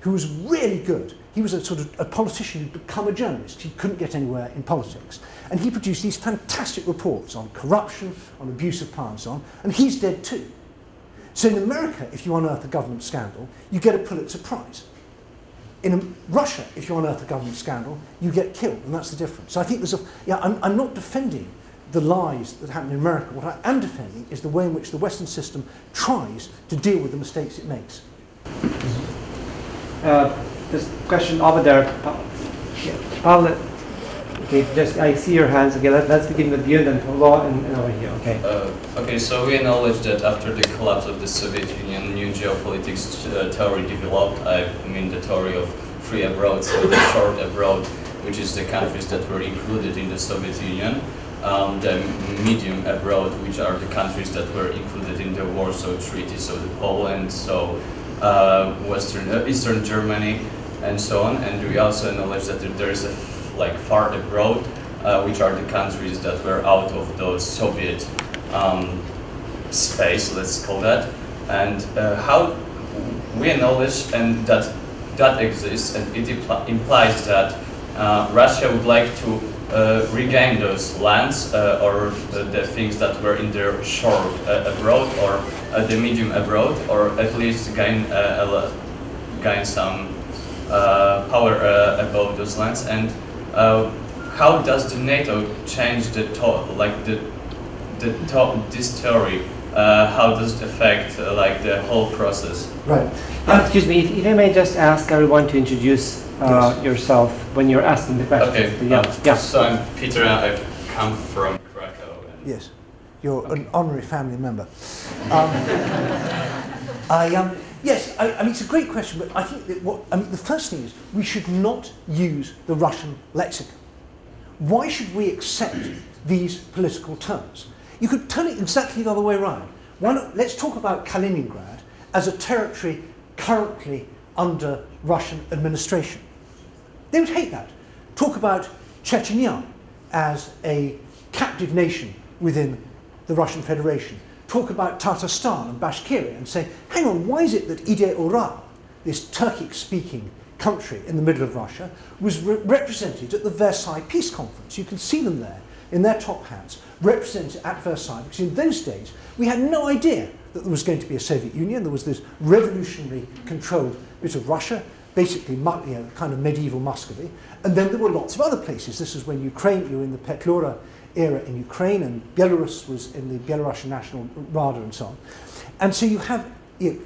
who was really good. He was a sort of a politician who'd become a journalist. He couldn't get anywhere in politics. And he produced these fantastic reports on corruption, on abuse of power and so on, and he's dead too. So in America, if you unearth a government scandal, you get a Pulitzer Prize. In Russia, if you unearth a government scandal, you get killed, and that's the difference. So I think I'm not defending the lies that happen in America. What I am defending is the way in which the Western system tries to deal with the mistakes it makes. this question over there. Paul, okay, just I see your hands. Okay, let's begin with you, then Paul, and over here. Okay. Okay, so we acknowledge that after the collapse of the Soviet Union, new geopolitics theory developed. I mean the theory of free abroad, so the short abroad, which is the countries that were included in the Soviet Union. The medium abroad, which are the countries that were included in the Warsaw Treaty, so the Poland, so Eastern Germany, and so on. And we also acknowledge that there is a far abroad, which are the countries that were out of those Soviet space, let's call that. And how we acknowledge and that exists, and it implies that Russia would like to regain those lands or the things that were in their short abroad or the medium abroad, or at least gain some power above those lands. And how does the NATO change this theory? How does it affect the whole process? Right. Excuse me, if I may just ask everyone to introduce yourself when you're asking the questions. Okay. Yeah. So I'm Peter, and I've come from Krakow. Yes, you're an honorary family member. Yes, I mean, it's a great question, but I think that the first thing is we should not use the Russian lexicon. Why should we accept these political terms? You could turn it exactly the other way around. Let's talk about Kaliningrad as a territory currently under Russian administration. They would hate that. Talk about Chechnya as a captive nation within the Russian Federation. Talk about Tatarstan and Bashkiria and say, hang on, why is it that Ide-Oral, this Turkic-speaking country in the middle of Russia, was represented at the Versailles Peace Conference? You can see them there in their top hats, represented at Versailles, because in those days we had no idea that there was going to be a Soviet Union. There was this revolutionary controlled bit of Russia, basically kind of medieval Muscovy, and then there were lots of other places. This is when Ukraine, you were in the Petlura era in Ukraine, and Belarus was in the Belarusian National Rada and so on. And so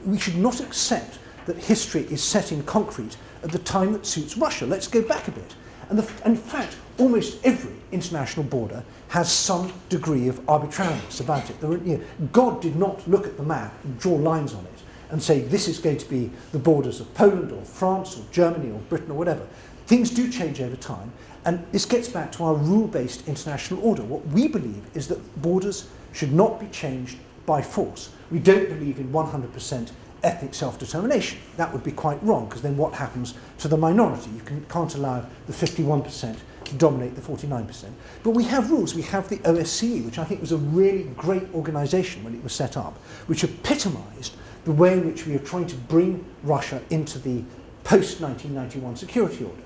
we should not accept that history is set in concrete at the time that suits Russia. Let's go back a bit. And in fact, almost every international border has some degree of arbitrariness about it. God did not look at the map and draw lines on it and say this is going to be the borders of Poland or France or Germany or Britain or whatever. Things do change over time, and this gets back to our rule-based international order. What we believe is that borders should not be changed by force. We don't believe in 100% ethnic self-determination. That would be quite wrong, because then what happens to the minority? You can't allow the 51% to dominate the 49%. But we have rules. We have the OSCE, which I think was a really great organisation when it was set up, which epitomised the way in which we are trying to bring Russia into the post-1991 security order.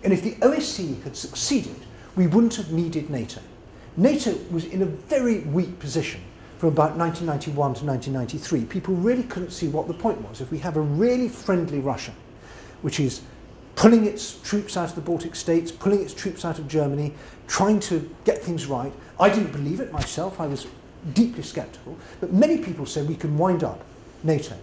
And if the OSCE had succeeded, we wouldn't have needed NATO. NATO was in a very weak position from about 1991 to 1993. People really couldn't see what the point was. If we have a really friendly Russia, which is pulling its troops out of the Baltic states, pulling its troops out of Germany, trying to get things right. I didn't believe it myself. I was deeply sceptical. But many people said we can wind up NATO.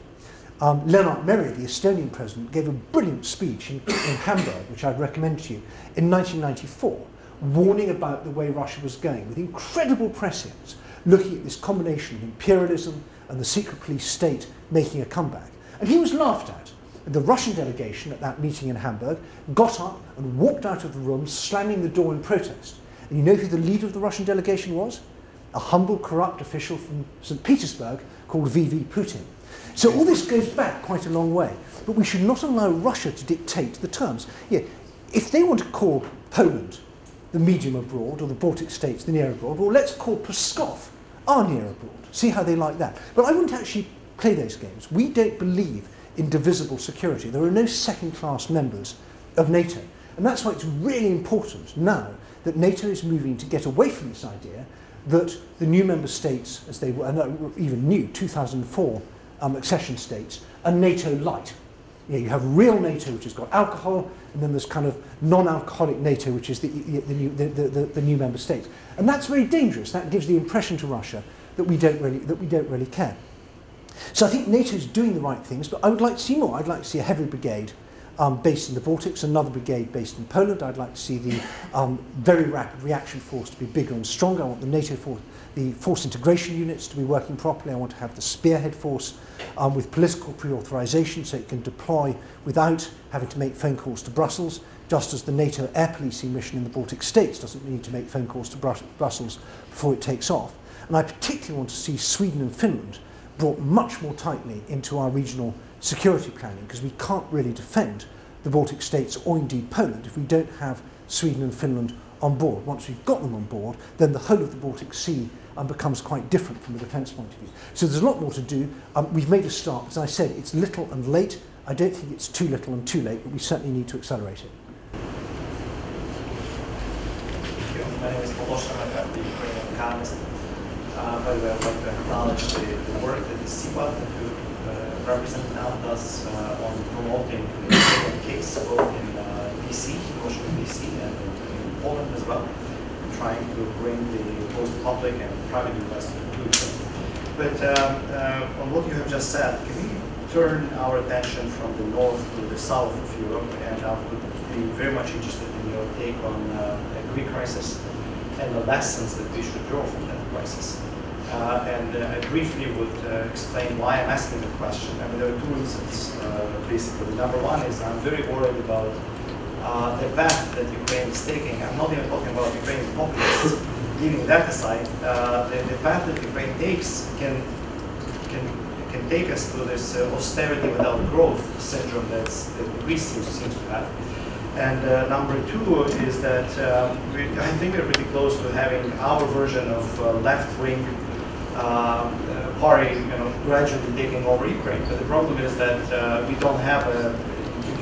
Lennart Meri, the Estonian president, gave a brilliant speech in Hamburg, which I'd recommend to you, in 1994, warning about the way Russia was going, with incredible prescience, looking at this combination of imperialism and the secret police state making a comeback. And he was laughed at. The Russian delegation at that meeting in Hamburg got up and walked out of the room, slamming the door in protest. And you know who the leader of the Russian delegation was? A humble, corrupt official from St. Petersburg called V.V. Putin. So all this goes back quite a long way. But we should not allow Russia to dictate the terms. Yeah, if they want to call Poland the medium abroad, or the Baltic states the near abroad, well, let's call Pskov our near abroad. See how they like that. But I wouldn't actually play those games. We don't believe in divisible security. There are no second-class members of NATO. And that's why it's really important now that NATO is moving to get away from this idea that the new member states, as they were, and even new, 2004 accession states, are NATO light. You have real NATO, which has got alcohol, and then there's kind of non-alcoholic NATO, which is the new member states. And that's very dangerous. That gives the impression to Russia that we don't really care. So I think NATO's doing the right things, but I would like to see more. I'd like to see a heavy brigade based in the Baltics, another brigade based in Poland. I'd like to see the very rapid reaction force to be bigger and stronger. I want the NATO force, the force integration units to be working properly. I want to have the spearhead force with political pre-authorization so it can deploy without having to make phone calls to Brussels, just as the NATO air policing mission in the Baltic states doesn't need to make phone calls to Brussels before it takes off. And I particularly want to see Sweden and Finland brought much more tightly into our regional security planning, because we can't really defend the Baltic states or indeed Poland if we don't have Sweden and Finland on board. Once we've got them on board, then the whole of the Baltic Sea becomes quite different from a defence point of view. So there's a lot more to do. We've made a start. As I said, it's little and late. I don't think it's too little and too late, but we certainly need to accelerate it. Thank you. My name is Polosha. I'm the Ukrainian economist. By the way, I'd like to acknowledge the work that the CWAT that you represent now does on promoting the case both in BC, Washington DC, and in Poland as well, trying to bring the both public and private investors to do so. But on what you have just said, can we turn our attention from the north to the south of Europe? And I would be very much interested in your take on the Greek crisis and the lessons that we should draw from that crisis. I briefly would explain why I'm asking the question. I mean, there are two reasons, basically. Number one is I'm very worried about the path that Ukraine is taking. I'm not even talking about Ukrainian populists. Leaving that aside, the path that Ukraine takes can take us to this austerity without growth syndrome that Greece seems to have. And number two is that I think we're pretty close to having our version of left-wing party, gradually taking over Ukraine. But the problem is that we don't have a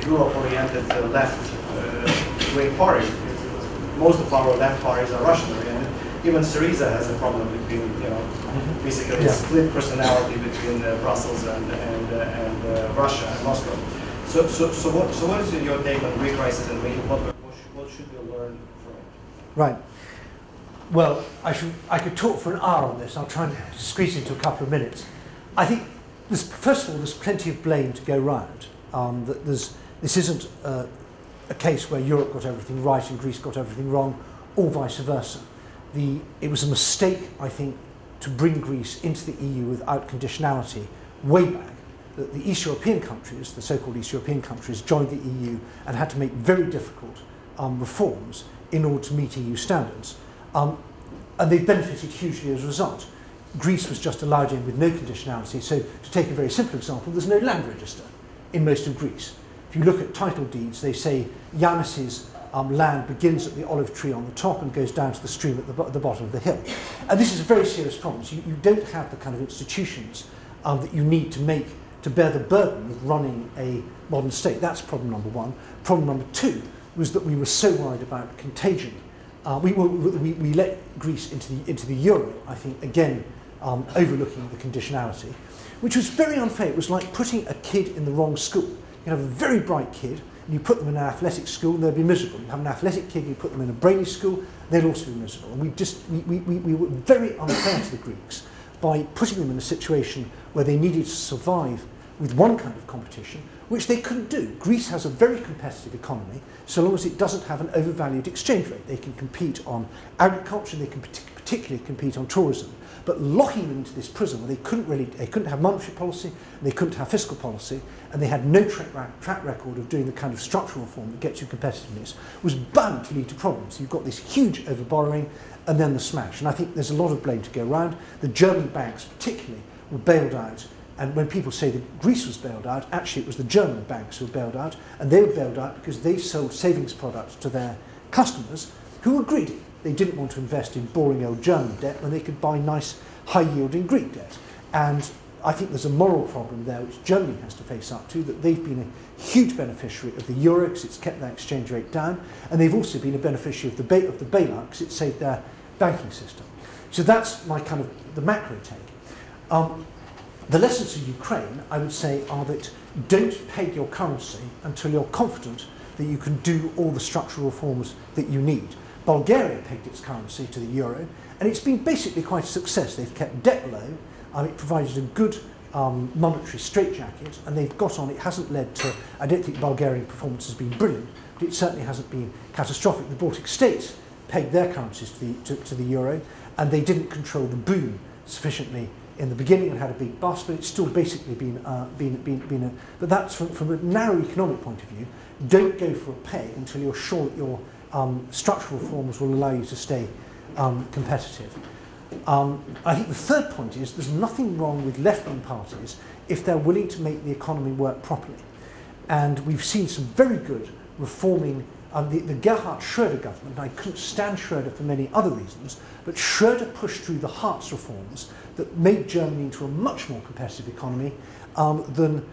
Europe-oriented left-wing party. Most of our left parties are Russian-oriented. Even Syriza has a problem between, basically a split personality between Brussels and Russia and Moscow. So what is your take on the Greek crisis, and what should we learn from it? Right. Well, I could talk for an hour on this. I'll try and squeeze into a couple of minutes. I think, first of all, there's plenty of blame to go round. This isn't a case where Europe got everything right and Greece got everything wrong, or vice versa. It was a mistake, I think, to bring Greece into the EU without conditionality way back. That the East European countries, the so-called East European countries, joined the EU and had to make very difficult reforms in order to meet EU standards. And they benefited hugely as a result. Greece was just allowed in with no conditionality. So to take a very simple example, there's no land register in most of Greece. If you look at title deeds, they say Yanis's land begins at the olive tree on the top and goes down to the stream at the bottom of the hill. And this is a very serious problem. So you don't have the kind of institutions that you need to bear the burden of running a modern state. That's problem number one. Problem number two was that we were so worried about contagion. We let Greece into the euro, I think, again, overlooking the conditionality, which was very unfair. It was like putting a kid in the wrong school. You have a very bright kid, and you put them in an athletic school, and they'll be miserable. You have an athletic kid, you put them in a brainy school, they'll also be miserable. And we were very unfair to the Greeks by putting them in a situation where they needed to survive with one kind of competition, which they couldn't do. Greece has a very competitive economy, so long as it doesn't have an overvalued exchange rate. They can compete on agriculture, they can particularly compete on tourism. But locking them into this prison where they couldn't have monetary policy, and they couldn't have fiscal policy, and they had no track record of doing the kind of structural reform that gets you competitiveness, was bound to lead to problems. You've got this huge overborrowing, and then the smash. And I think there's a lot of blame to go around. The German banks particularly were bailed out. And when people say that Greece was bailed out, actually it was the German banks who were bailed out, and they were bailed out because they sold savings products to their customers who were greedy. They didn't want to invest in boring old German debt when they could buy nice, high-yielding Greek debt. And I think there's a moral problem there which Germany has to face up to, that they've been a huge beneficiary of the euro because it's kept their exchange rate down, and they've also been a beneficiary of the bailout because it saved their banking system. So that's my kind of the macro take. The lessons of Ukraine, I would say, are that don't peg your currency until you're confident that you can do all the structural reforms that you need. Bulgaria pegged its currency to the euro, and it's been basically quite a success. They've kept debt low, it provided a good monetary straitjacket, and they've got on. It hasn't led to, I don't think Bulgarian performance has been brilliant, but it certainly hasn't been catastrophic. The Baltic states pegged their currencies to the euro, and they didn't control the boom sufficiently in the beginning and had a big bust, but it's still basically been but that's from a narrow economic point of view. Don't go for a peg until you're sure that your structural reforms will allow you to stay competitive. I think the third point is there's nothing wrong with left-wing parties if they're willing to make the economy work properly. And we've seen some very good reforming. The Gerhard Schröder government, I couldn't stand Schröder for many other reasons, but Schröder pushed through the Hartz reforms that made Germany into a much more competitive economy than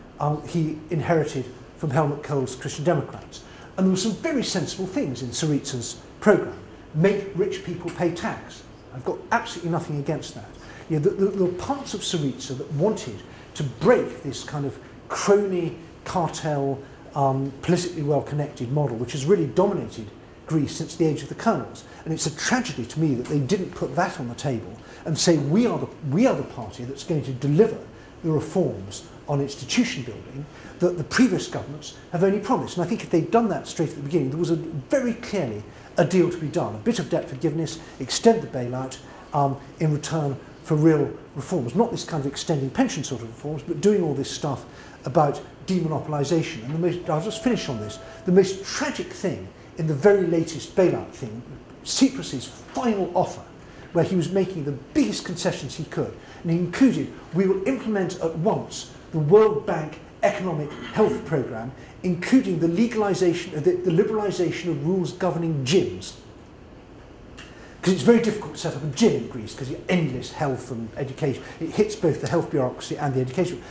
he inherited from Helmut Kohl's Christian Democrats. And there were some very sensible things in Syriza's programme. Make rich people pay tax. I've got absolutely nothing against that. You know, there were parts of Syriza that wanted to break this kind of crony, cartel, politically well-connected model, which has really dominated Greece since the age of the colonels. And it's a tragedy to me that they didn't put that on the table and say we are the party that's going to deliver the reforms on institution building that the previous governments have only promised. And I think if they'd done that straight at the beginning, there was very clearly a deal to be done. A bit of debt forgiveness, extend the bailout in return for real reforms. Not this kind of extending pension sort of reforms, but doing all this stuff about demonopolisation. And I'll just finish on this. The most tragic thing in the very latest bailout thing, Tsipras's final offer, where he was making the biggest concessions he could, and he included, we will implement at once the World Bank Economic Health Programme, including the legalisation, the liberalisation of rules governing gyms. Because it's very difficult to set up a gym in Greece because you're endless health and education. It hits both the health bureaucracy and the education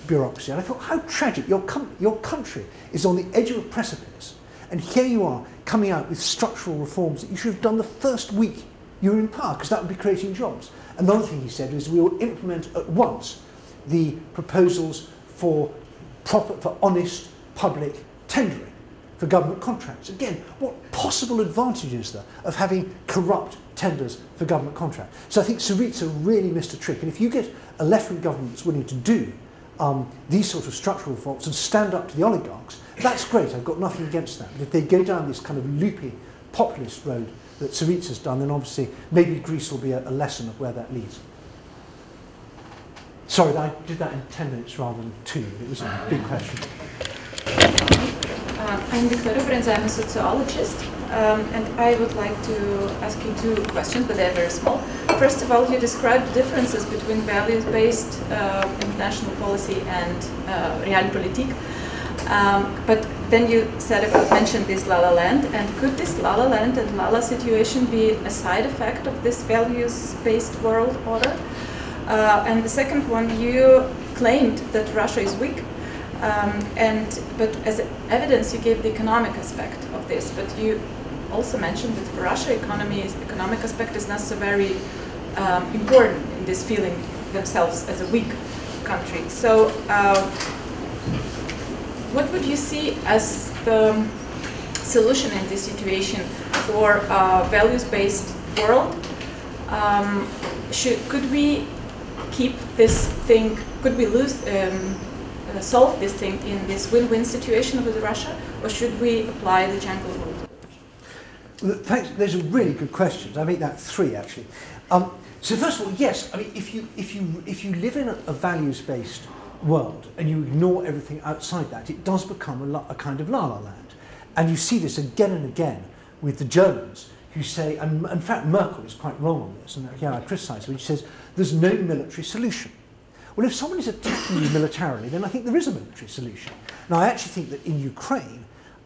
bureaucracy. And I thought, how tragic. Your country is on the edge of a precipice. And here you are coming out with structural reforms that you should have done the first week you were in power, because that would be creating jobs. Another thing he said is we will implement at once the proposals for honest public tendering for government contracts. Again, what possible advantage is there of having corrupt tenders for government contracts? So I think Syriza really missed a trick. And if you get a left-wing government that's willing to do these sort of structural reforms and stand up to the oligarchs, that's great. I've got nothing against that. But if they go down this kind of loopy populist road that Syriza's done, then obviously maybe Greece will be a lesson of where that leads. Sorry, I did that in 10 minutes rather than 2. It was a big question. I'm Victoria Brands, I'm a sociologist, and I would like to ask you 2 questions, but they're very small. First of all, you described differences between values-based international policy and realpolitik. But then you mentioned this La La Land, and could this La La Land and La La situation be a side effect of this values-based world order? And the second one, you claimed that Russia is weak, but as evidence you gave the economic aspect of this, but you also mentioned that for Russia, economic aspect is not so very important in this feeling themselves as a weak country. So what would you see as the solution in this situation for a values-based world? Could we keep this thing, could we solve this thing in this win-win situation with Russia, or should we apply the jungle rule? Thanks. Those are really good questions. I make that 3 actually. So first of all, yes. I mean, if you live in a values-based world and you ignore everything outside that, it does become a kind of La La Land. And you see this again and again with the Germans who say, and in fact Merkel is quite wrong on this, and again I criticise her, when she says there's no military solution. Well, if someone is attacking you militarily, then I think there is a military solution. Now, I actually think that in Ukraine,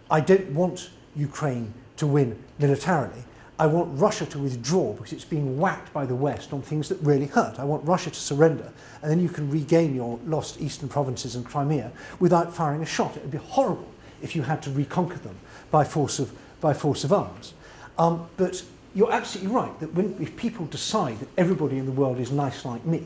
I don't want Ukraine to win militarily. I want Russia to withdraw because it's being whacked by the West on things that really hurt. I want Russia to surrender, and then you can regain your lost eastern provinces and Crimea without firing a shot. It would be horrible if you had to reconquer them by force of arms. But you're absolutely right that if people decide that everybody in the world is nice like me,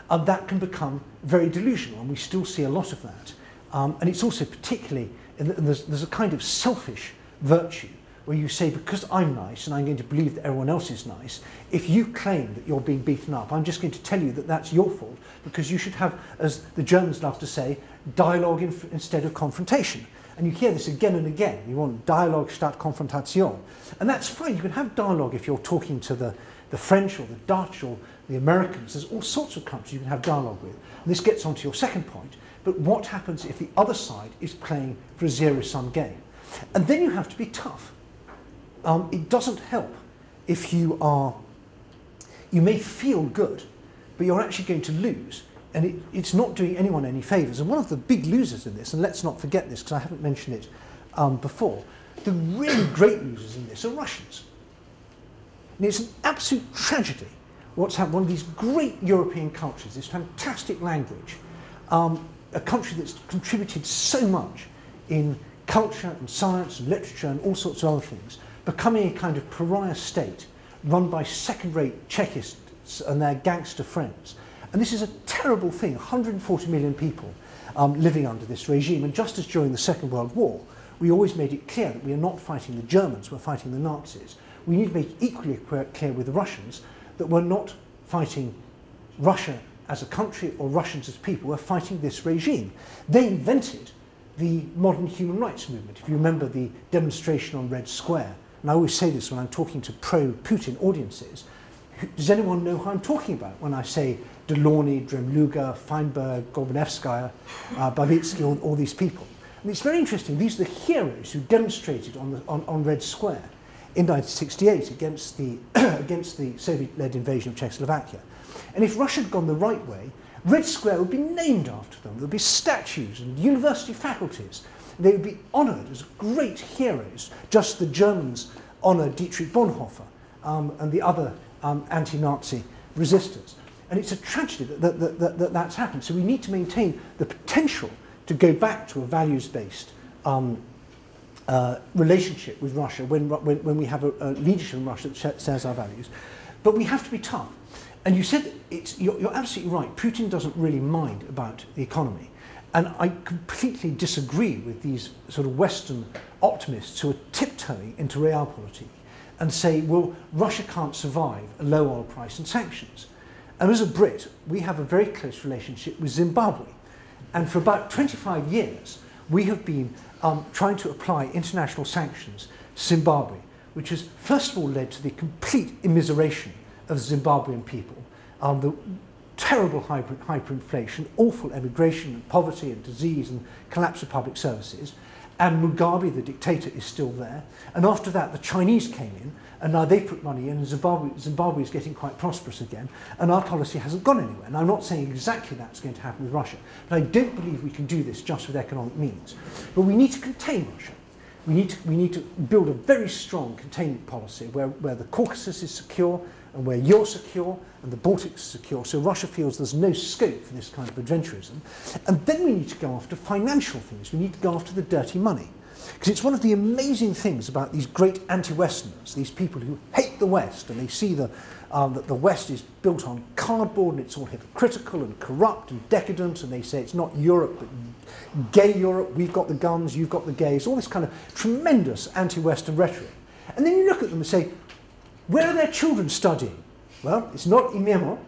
that can become very delusional, and we still see a lot of that. And it's also particularly, and there's a kind of selfish virtue where you say, because I'm nice and I'm going to believe that everyone else is nice, if you claim that you're being beaten up, I'm just going to tell you that that's your fault, because you should have, as the Germans love to say, dialogue instead of confrontation. And you hear this again and again. You want dialogue statt Konfrontation. And that's fine. You can have dialogue if you're talking to the French or the Dutch or the Americans. There's all sorts of countries you can have dialogue with. And this gets on to your second point. But what happens if the other side is playing for a zero-sum game? And then you have to be tough. It doesn't help if you may feel good, but you're actually going to lose. And it's not doing anyone any favours. And one of the big losers in this, and let's not forget this because I haven't mentioned it before, the really great losers in this are Russians. And it's an absolute tragedy what's happened. One of these great European cultures, this fantastic language, a country that's contributed so much in culture and science and literature and all sorts of other things, becoming a kind of pariah state run by second-rate Czechists and their gangster friends. And this is a terrible thing, 140 million people living under this regime. And just as during the Second World War, we always made it clear that we are not fighting the Germans, we're fighting the Nazis. We need to make equally clear with the Russians that we're not fighting Russia as a country or Russians as people, we're fighting this regime. They invented the modern human rights movement. If you remember the demonstration on Red Square, and I always say this when I'm talking to pro-Putin audiences, does anyone know who I'm talking about when I say Delaunay, Dremluga, Feinberg, Gorbanevskaya, Babitsky, all these people? And it's very interesting. These are the heroes who demonstrated on Red Square in 1968 against the, against the Soviet-led invasion of Czechoslovakia. And if Russia had gone the right way, Red Square would be named after them. There would be statues and university faculties. They would be honoured as great heroes, just the Germans honour Dietrich Bonhoeffer and the other anti-Nazi resistors. And it's a tragedy that that's happened. So we need to maintain the potential to go back to a values-based relationship with Russia when we have a leadership in Russia that shares our values. But we have to be tough. And you said you're absolutely right. Putin doesn't really mind about the economy. And I completely disagree with these sort of Western optimists who are tiptoeing into realpolitik and say, well, Russia can't survive a low oil price and sanctions. And as a Brit, we have a very close relationship with Zimbabwe. And for about 25 years, we have been trying to apply international sanctions to Zimbabwe, which has first of all led to the complete immiseration of Zimbabwean people, the terrible hyperinflation, awful emigration and poverty and disease and collapse of public services. And Mugabe, the dictator, is still there. And after that, the Chinese came in, and now they put money in, and Zimbabwe is getting quite prosperous again, and our policy hasn't gone anywhere. And I'm not saying exactly that's going to happen with Russia, but I don't believe we can do this just with economic means. But we need to contain Russia. We need to build a very strong containment policy where the Caucasus is secure, and where you're secure, and the Baltics are secure, so Russia feels there's no scope for this kind of adventurism. And then we need to go after financial things. We need to go after the dirty money. Because it's one of the amazing things about these great anti-Westerners, these people who hate the West, and they see that the West is built on cardboard, and it's all hypocritical and corrupt and decadent, and they say it's not Europe, but gay Europe, we've got the guns, you've got the gays, all this kind of tremendous anti-Western rhetoric. And then you look at them and say, where are their children studying? Well, it's not Imemo,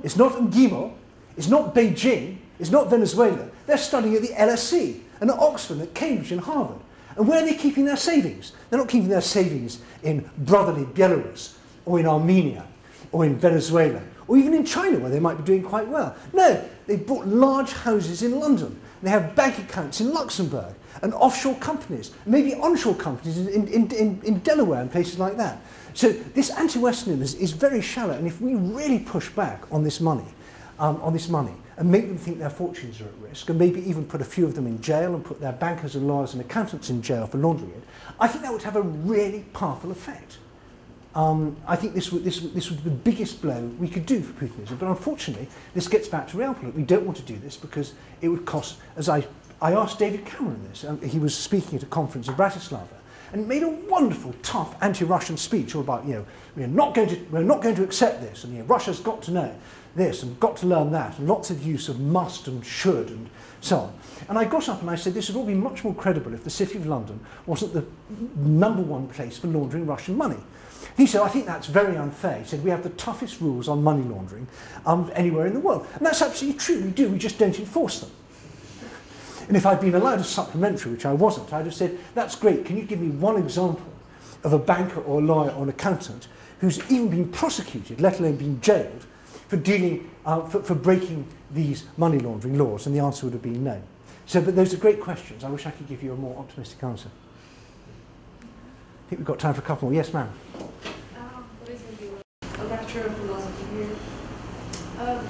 it's not Ngimo, it's not Beijing, it's not Venezuela. They're studying at the LSE and at Oxford, at Cambridge and Harvard. And where are they keeping their savings? They're not keeping their savings in brotherly Belarus or in Armenia or in Venezuela or even in China where they might be doing quite well. No, they've bought large houses in London. They have bank accounts in Luxembourg and offshore companies, maybe onshore companies in Delaware and places like that. So this anti-Westernism is very shallow, and if we really push back on this money, and make them think their fortunes are at risk, and maybe even put a few of them in jail and put their bankers and lawyers and accountants in jail for laundering it, I think that would have a really powerful effect. I think this would be the biggest blow we could do for Putinism. But unfortunately, this gets back to realpolitik. We don't want to do this because it would cost, as I asked David Cameron this, he was speaking at a conference in Bratislava, and made a wonderful, tough anti-Russian speech all about, we're not going to accept this, and Russia's got to know this and got to learn that, and lots of use of must and should and so on. And I got up and I said this would all be much more credible if the City of London wasn't the #1 place for laundering Russian money. He said, I think that's very unfair. He said, we have the toughest rules on money laundering anywhere in the world. And that's absolutely true, we do, we just don't enforce them. And if I'd been allowed a supplementary, which I wasn't, I'd have said, that's great, can you give me one example of a banker or a lawyer or an accountant who's even been prosecuted, let alone been jailed, for dealing, for breaking these money laundering laws? And the answer would have been no. So, but those are great questions. I wish I could give you a more optimistic answer. I think we've got time for a couple more. Yes, ma'am. A lecture of philosophy here.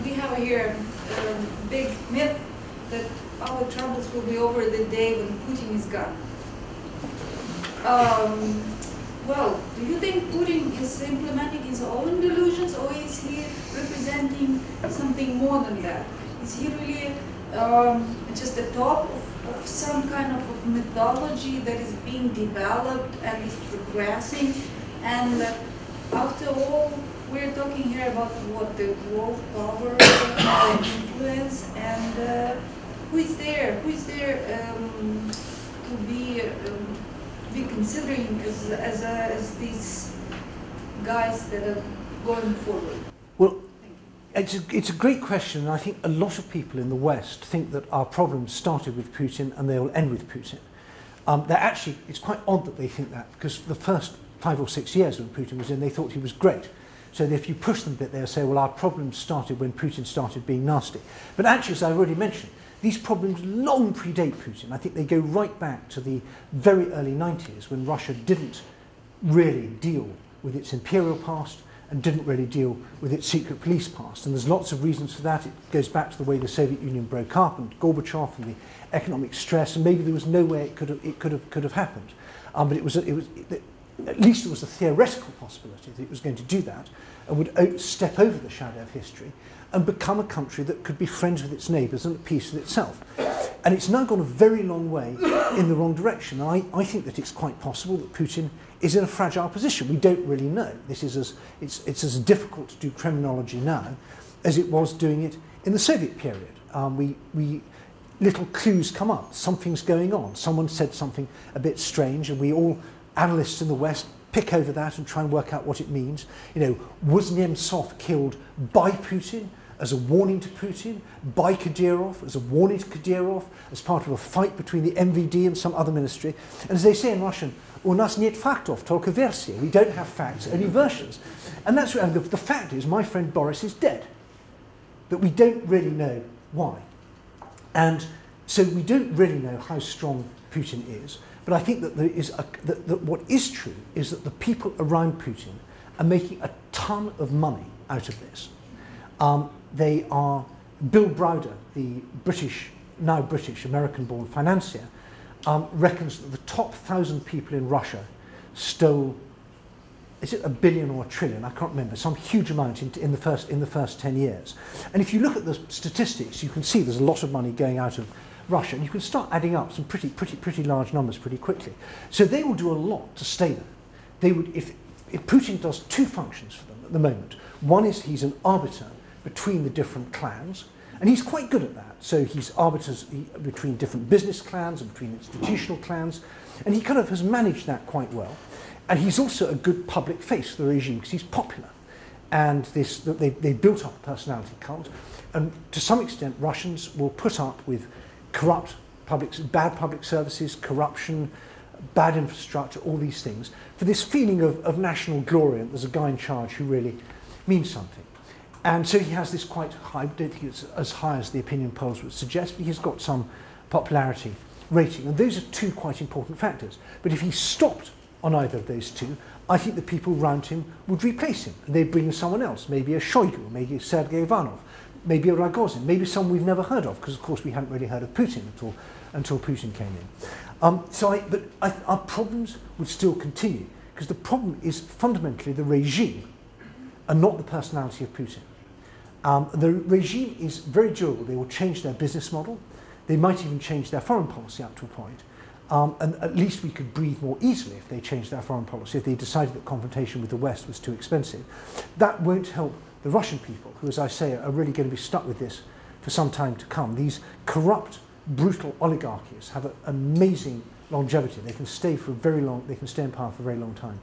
We have here a big myth that our troubles will be over the day when Putin is gone. Well, do you think Putin is implementing his own delusions, or is he representing something more than that? Is he really just the top of some kind of mythology that is being developed and is progressing? And after all, we're talking here about what the world power and influence, and who is there to be considering as these guys that are going forward? Well, it's a great question, and I think a lot of people in the West think that our problems started with Putin and they will end with Putin. It's quite odd that they think that, because for the first 5 or 6 years when Putin was in, they thought he was great. So if you push them a bit, they'll say, well, our problems started when Putin started being nasty. But actually, as I've already mentioned, these problems long predate Putin. I think they go right back to the very early 90s when Russia didn't really deal with its imperial past and didn't really deal with its secret police past. And there's lots of reasons for that. It goes back to the way the Soviet Union broke up and Gorbachev and the economic stress, and maybe there was no way it could have happened. But at least it was a theoretical possibility that it was going to do that and would step over the shadow of history and become a country that could be friends with its neighbours and at peace with itself. And it's now gone a very long way in the wrong direction. And I think that it's quite possible that Putin is in a fragile position. We don't really know. It's as difficult to do criminology now as it was doing it in the Soviet period. Little clues come up. Something's going on. Someone said something a bit strange, and we all, analysts in the West, pick over that and try and work out what it means. Was Nemtsov killed by Putin, as a warning to Putin, by Kadyrov, as a warning to Kadyrov, as part of a fight between the MVD and some other ministry? And as they say in Russian, "У нас нет фактов, только версии." We don't have facts, only versions. And that's and the fact is, my friend Boris is dead. But we don't really know why. And so we don't really know how strong Putin is. But I think that that what is true is that the people around Putin are making a ton of money out of this. They are, Bill Browder, the now British, American-born financier, reckons that the top 1,000 people in Russia stole, is it $1 billion or $1 trillion? I can't remember, some huge amount in the first 10 years. And if you look at the statistics, you can see there's a lot of money going out of Russia, and you can start adding up some pretty large numbers pretty quickly. So they will do a lot to stay there. They would, if Putin does two functions for them at the moment. One is he's an arbiter between the different clans, and he's quite good at that. So he's arbiters between different business clans and between institutional clans, and he kind of has managed that quite well. And he's also a good public face for the regime because he's popular. And they built up a personality cult, and to some extent Russians will put up with corrupt bad public services, corruption, bad infrastructure, all these things, for this feeling of national glory, and there's a guy in charge who really means something. And so he has this quite high, I don't think it's as high as the opinion polls would suggest, but he's got some popularity rating. And those are two quite important factors. But if he stopped on either of those two, I think the people around him would replace him. And they'd bring in someone else, maybe a Shoigu, maybe a Sergei Ivanov, maybe a Rogozin, maybe someone we've never heard of, because of course we hadn't really heard of Putin until Putin came in. But our problems would still continue, because the problem is fundamentally the regime and not the personality of Putin. The regime is very durable. They will change their business model. They might even change their foreign policy up to a point. and at least we could breathe more easily if they changed their foreign policy, if they decided that confrontation with the West was too expensive. That won't help the Russian people, who, as I say, are really going to be stuck with this for some time to come. These corrupt, brutal oligarchies have an amazing longevity. They can stay for a very long, they can stay in power for a very long time.